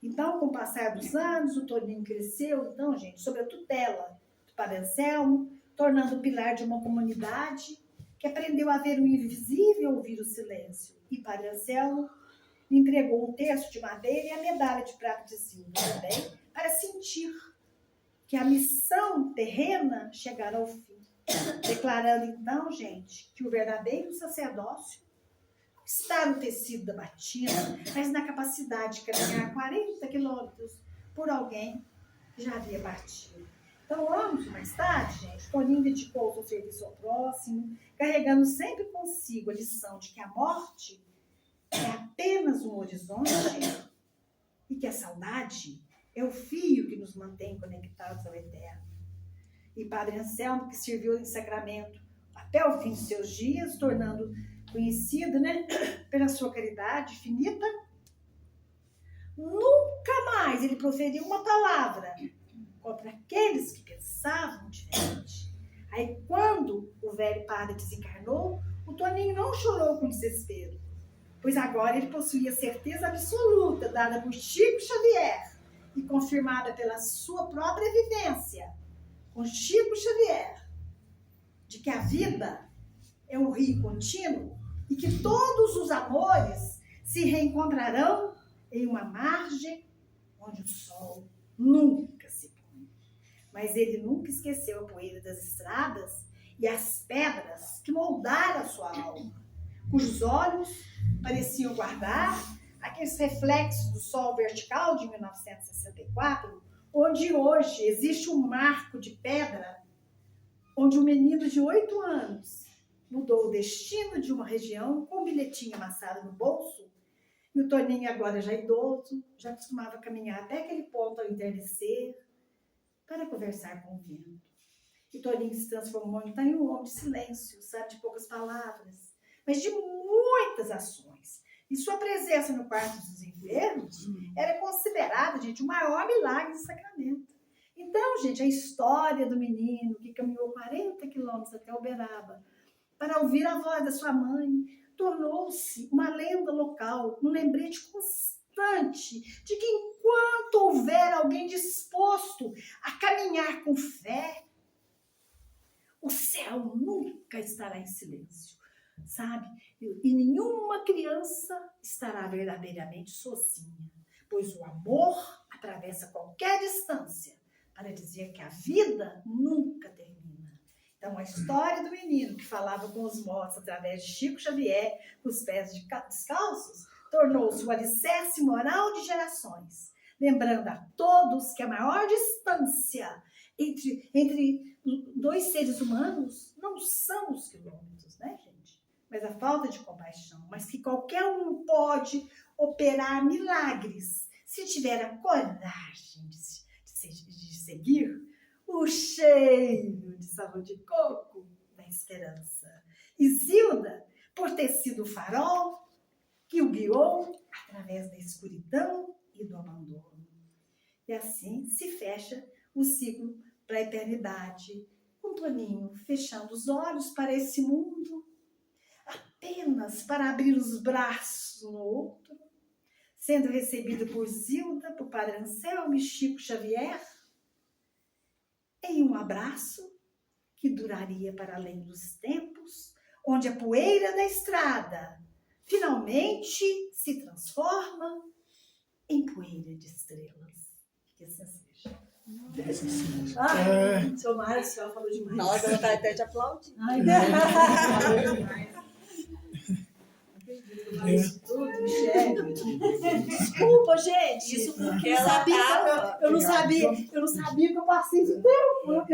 [SPEAKER 1] Então, com o passar dos anos, o Toninho cresceu, então, gente, sob a tutela do Padre Anselmo, tornando o pilar de uma comunidade que aprendeu a ver o invisível e ouvir o silêncio. E Padre Anselmo lhe entregou um terço de madeira e a medalha de prata de Zilda também, para sentir que a missão terrena chegara ao fim. Declarando, então, gente, que o verdadeiro sacerdócio não está no tecido da batina, mas na capacidade de caminhar 40 quilômetros por alguém que já havia partido. Então, anos mais tarde, gente, Toninho dedicou-se ao serviço ao próximo, carregando sempre consigo a lição de que a morte é apenas um horizonte e que a saudade é o fio que nos mantém conectados ao eterno. E Padre Anselmo, que serviu em Sacramento até o fim de seus dias, tornando conhecido, né, pela sua caridade infinita, nunca mais ele proferiu uma palavra contra aqueles que pensavam diferente. Aí, quando o velho padre desencarnou, o Toninho não chorou com desespero, pois agora ele possuía certeza absoluta dada por Chico Xavier e confirmada pela sua própria vivência com Chico Xavier, de que a vida é um rio contínuo e que todos os amores se reencontrarão em uma margem onde o sol nunca se põe. Mas ele nunca esqueceu a poeira das estradas e as pedras que moldaram a sua alma, cujos olhos pareciam guardar aqueles reflexos do sol vertical de 1964, onde hoje existe um marco de pedra, onde um menino de 8 anos mudou o destino de uma região com um bilhetinho amassado no bolso, e o Toninho, agora já idoso, já costumava caminhar até aquele ponto ao entardecer para conversar com o vento. E Toninho se transformou então em um homem de silêncio, sabe, de poucas palavras, mas de muitas ações. E sua presença no quarto dos enfermos era considerada, gente, o maior milagre do Sacramento. Então, gente, a história do menino que caminhou 40 quilômetros até Uberaba para ouvir a voz da sua mãe, tornou-se uma lenda local, um lembrete constante de que enquanto houver alguém disposto a caminhar com fé, o céu nunca estará em silêncio, sabe? E nenhuma criança estará verdadeiramente sozinha, pois o amor atravessa qualquer distância para dizer que a vida nunca termina. Então, a história do menino que falava com os mortos através de Chico Xavier, com os pés descalços, tornou-se o alicerce moral de gerações, lembrando a todos que a maior distância entre dois seres humanos não são os quilômetros, né, gente? Mas a falta de compaixão, mas que qualquer um pode operar milagres se tiver a coragem de seguir o cheiro de sabão de coco da esperança. E Zilda, por ter sido o farol que o guiou através da escuridão e do abandono. E assim se fecha o ciclo para a eternidade, com Toninho fechando os olhos para esse mundo, apenas para abrir os braços no outro, sendo recebido por Zilda, por Padre Anselmo e Chico Xavier, em um abraço que duraria para além dos tempos, onde a poeira da estrada finalmente se transforma em poeira de estrelas. Que assim seja. Ai, seu Mário, a senhora falou demais.
[SPEAKER 2] Nossa, eu até te aplaudir.
[SPEAKER 1] Ai, tudo, Michele. Desculpa, gente.
[SPEAKER 2] Isso porque ela tava...
[SPEAKER 1] Eu não sabia que eu passei esse tempo.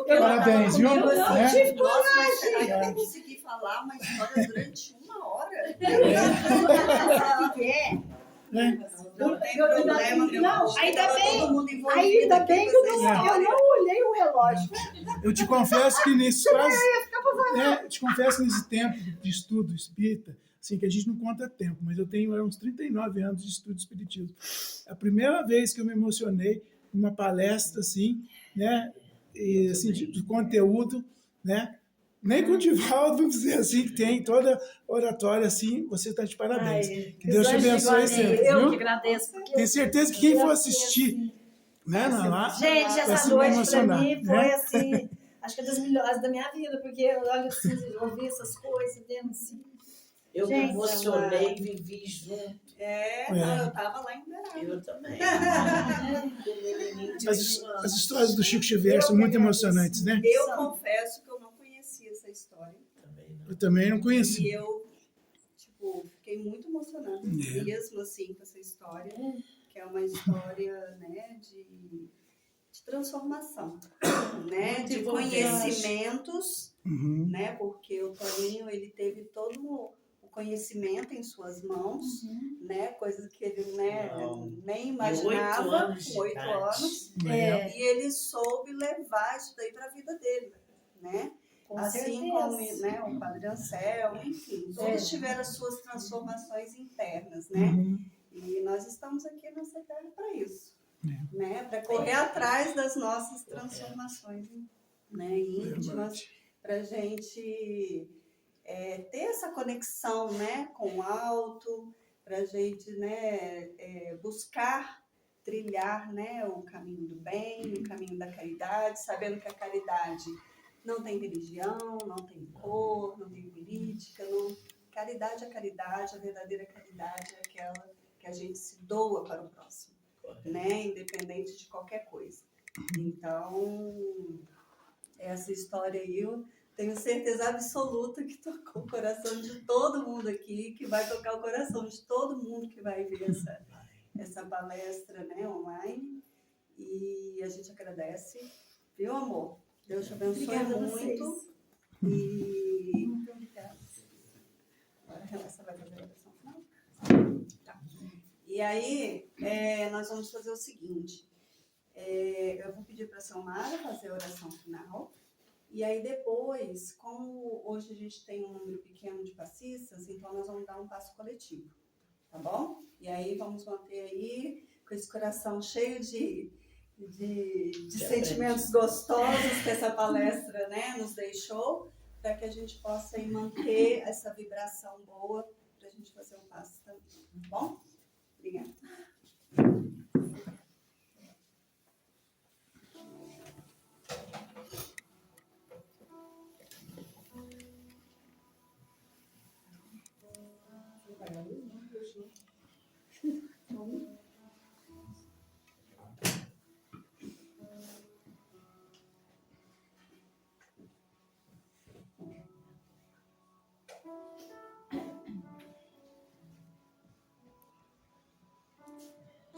[SPEAKER 3] Parabéns, viu?
[SPEAKER 1] Eu não tive
[SPEAKER 2] Nossa, mas será que eu
[SPEAKER 1] coragem.
[SPEAKER 2] vou conseguir falar uma história durante 1 hora?
[SPEAKER 1] Sabe o que é?
[SPEAKER 2] Não tem problema, meu
[SPEAKER 1] Não,
[SPEAKER 2] povo.
[SPEAKER 1] ainda
[SPEAKER 2] Tava
[SPEAKER 1] bem-
[SPEAKER 2] todo mundo envolvido
[SPEAKER 1] Ainda
[SPEAKER 2] aqui
[SPEAKER 1] bem que
[SPEAKER 2] com
[SPEAKER 1] eu
[SPEAKER 2] essa
[SPEAKER 1] não
[SPEAKER 2] história.
[SPEAKER 1] olhei o relógio.
[SPEAKER 3] Eu te confesso que nesse tempo de estudo espírita, assim, que a gente não conta tempo, mas eu tenho uns 39 anos de estudo espiritismo. A primeira vez que eu me emocionei numa palestra, assim, né, e, assim, de conteúdo, né, nem com o Divaldo, vamos dizer assim, que tem toda oratória, assim, você está de parabéns.
[SPEAKER 1] Ai,
[SPEAKER 3] Que Deus te abençoe sempre,
[SPEAKER 1] Eu
[SPEAKER 3] viu?
[SPEAKER 1] que agradeço. Porque
[SPEAKER 3] Tenho certeza que quem for assistir, né, lá,
[SPEAKER 1] gente,
[SPEAKER 3] vai
[SPEAKER 1] essa
[SPEAKER 3] se
[SPEAKER 1] noite pra
[SPEAKER 3] emocionar,
[SPEAKER 1] mim foi
[SPEAKER 3] né?
[SPEAKER 1] assim, acho que é das melhores da minha vida, porque eu olho assim, ouvi essas coisas, vendo assim.
[SPEAKER 4] Eu me
[SPEAKER 1] Gente,
[SPEAKER 4] emocionei, vivi junto.
[SPEAKER 2] Não, eu tava lá em Uberaba.
[SPEAKER 4] Eu também.
[SPEAKER 3] As histórias do Chico Xavier são muito emocionantes, né?
[SPEAKER 2] Eu confesso que eu não conhecia essa história.
[SPEAKER 4] Também não.
[SPEAKER 3] Eu também não
[SPEAKER 2] E
[SPEAKER 3] conheci.
[SPEAKER 2] eu, fiquei muito emocionada mesmo, assim, com essa história, que é uma história, né, de transformação, né, de conhecimentos,
[SPEAKER 3] Uhum.
[SPEAKER 2] né, porque o Toninho, ele teve todo o conhecimento em suas mãos, né, coisas que ele, né, nem imaginava,
[SPEAKER 4] E 8 anos de
[SPEAKER 2] com 8
[SPEAKER 4] idade.
[SPEAKER 2] anos,
[SPEAKER 1] É,
[SPEAKER 2] e ele soube levar isso daí para a vida dele, né?
[SPEAKER 1] com
[SPEAKER 2] Assim
[SPEAKER 1] certeza.
[SPEAKER 2] como, né, o Padre Anselmo, enfim, todos tiveram as suas transformações internas, né?
[SPEAKER 3] Uhum.
[SPEAKER 2] E nós estamos aqui nessa terra para isso,
[SPEAKER 3] É.
[SPEAKER 2] né? Para correr atrás das nossas transformações, né, íntimas,
[SPEAKER 3] Verdade.
[SPEAKER 2] para a gente ter essa conexão, né, com o alto, para a gente, né, buscar trilhar, né, o caminho do bem, o caminho da caridade, sabendo que a caridade não tem religião, não tem cor, não tem política, não. Caridade é caridade, a verdadeira caridade é aquela que a gente se doa para o próximo, né, independente de qualquer coisa. Então, essa história aí eu tenho certeza absoluta que tocou o coração de todo mundo aqui, que vai tocar o coração de todo mundo que vai ver essa palestra, né, online. E a gente agradece, viu, amor? Deus te abençoe
[SPEAKER 1] Obrigada a
[SPEAKER 2] muito.
[SPEAKER 1] vocês.
[SPEAKER 2] E
[SPEAKER 1] Muito obrigada.
[SPEAKER 2] agora a Renata vai fazer a oração final. Tá. E aí, nós vamos fazer o seguinte. Eu vou pedir para a Samara fazer a oração final. E aí depois, como hoje a gente tem um número pequeno de passistas, então nós vamos dar um passo coletivo, tá bom? E aí vamos manter aí com esse coração cheio de sentimentos gostosos que essa palestra, né, nos deixou, para que a gente possa aí manter essa vibração boa, para a gente fazer um passo também, tá bom? Obrigada.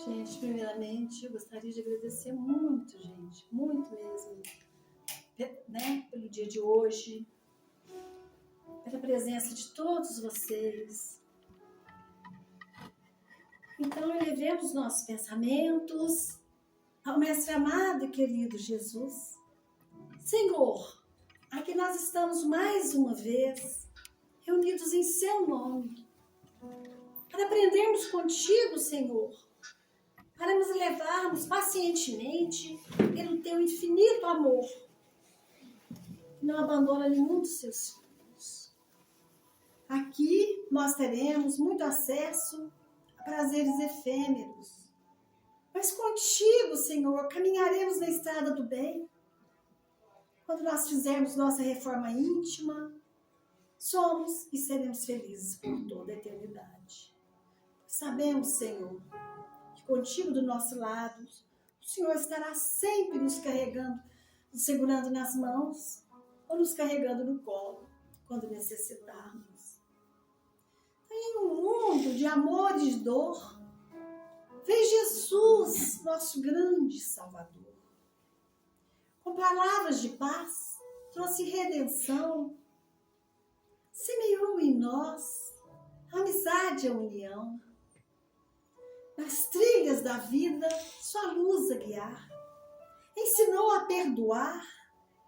[SPEAKER 1] Gente, primeiramente, eu gostaria de agradecer muito, gente, muito mesmo, né, pelo dia de hoje, pela presença de todos vocês. Então, elevemos nossos pensamentos ao Mestre amado e querido Jesus. Senhor, aqui nós estamos mais uma vez reunidos em seu nome, para aprendermos contigo, Senhor, para nos levarmos pacientemente pelo teu infinito amor, que não abandona nenhum dos seus filhos. Aqui nós teremos muito acesso a prazeres efêmeros, mas contigo, Senhor, caminharemos na estrada do bem. Quando nós fizermos nossa reforma íntima, somos e seremos felizes por toda a eternidade. Sabemos, Senhor, que contigo do nosso lado, o Senhor estará sempre nos carregando, nos segurando nas mãos ou nos carregando no colo, quando necessitarmos. Em um mundo de amor e de dor, vem Jesus, nosso grande Salvador. Com palavras de paz, trouxe redenção, semeou em nós a amizade e a união. Nas trilhas da vida, sua luz a guiar, ensinou a perdoar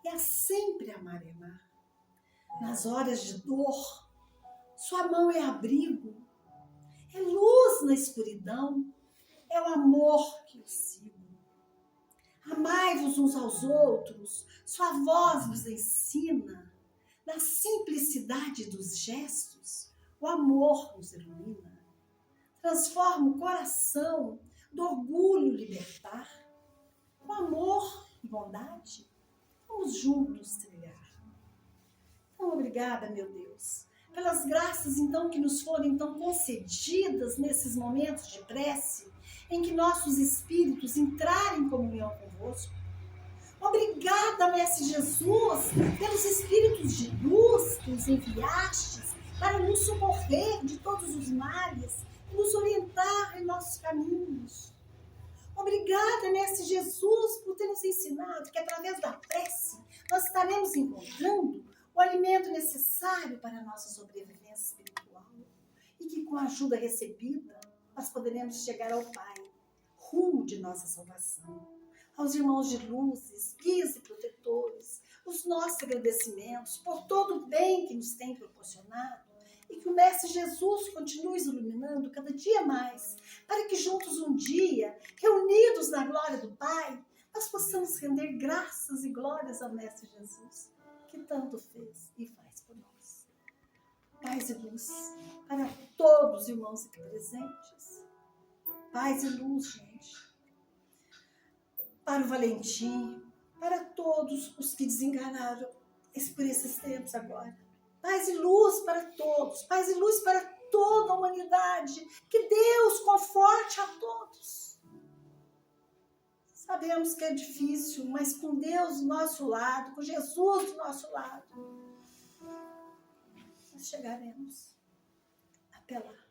[SPEAKER 1] e a sempre amar e amar. Nas horas de dor, sua mão é abrigo, é luz na escuridão, é o amor que eu sigo. Amai-vos uns aos outros, sua voz nos ensina. Na simplicidade dos gestos, o amor nos ilumina. Transforma o coração do orgulho libertar. Com amor e bondade, vamos juntos trilhar. Então, obrigada, meu Deus, pelas graças, então, que nos foram, então, concedidas nesses momentos de prece, em que nossos espíritos entrarem em comunhão convosco. Obrigada, Mestre Jesus, pelos espíritos de luz que nos enviastes para nos socorrer de todos os males, nos orientar em nossos caminhos. Obrigada, Mestre Jesus, por ter nos ensinado que através da prece nós estaremos encontrando o alimento necessário para a nossa sobrevivência espiritual e que com a ajuda recebida nós poderemos chegar ao Pai, rumo de nossa salvação. Aos irmãos de luzes, guias e protetores, os nossos agradecimentos por todo o bem que nos tem proporcionado e que o Mestre Jesus continue iluminando cada dia mais, para que juntos um dia, reunidos na glória do Pai, nós possamos render graças e glórias ao Mestre Jesus, que tanto fez e faz por nós. Paz e luz para todos os irmãos aqui presentes. Paz e luz, gente. Para o Valentim, para todos os que desencarnaram por esses tempos agora. Paz e luz para todos, paz e luz para toda a humanidade. Que Deus conforte a todos. Sabemos que é difícil, mas com Deus do nosso lado, com Jesus do nosso lado, nós chegaremos até lá.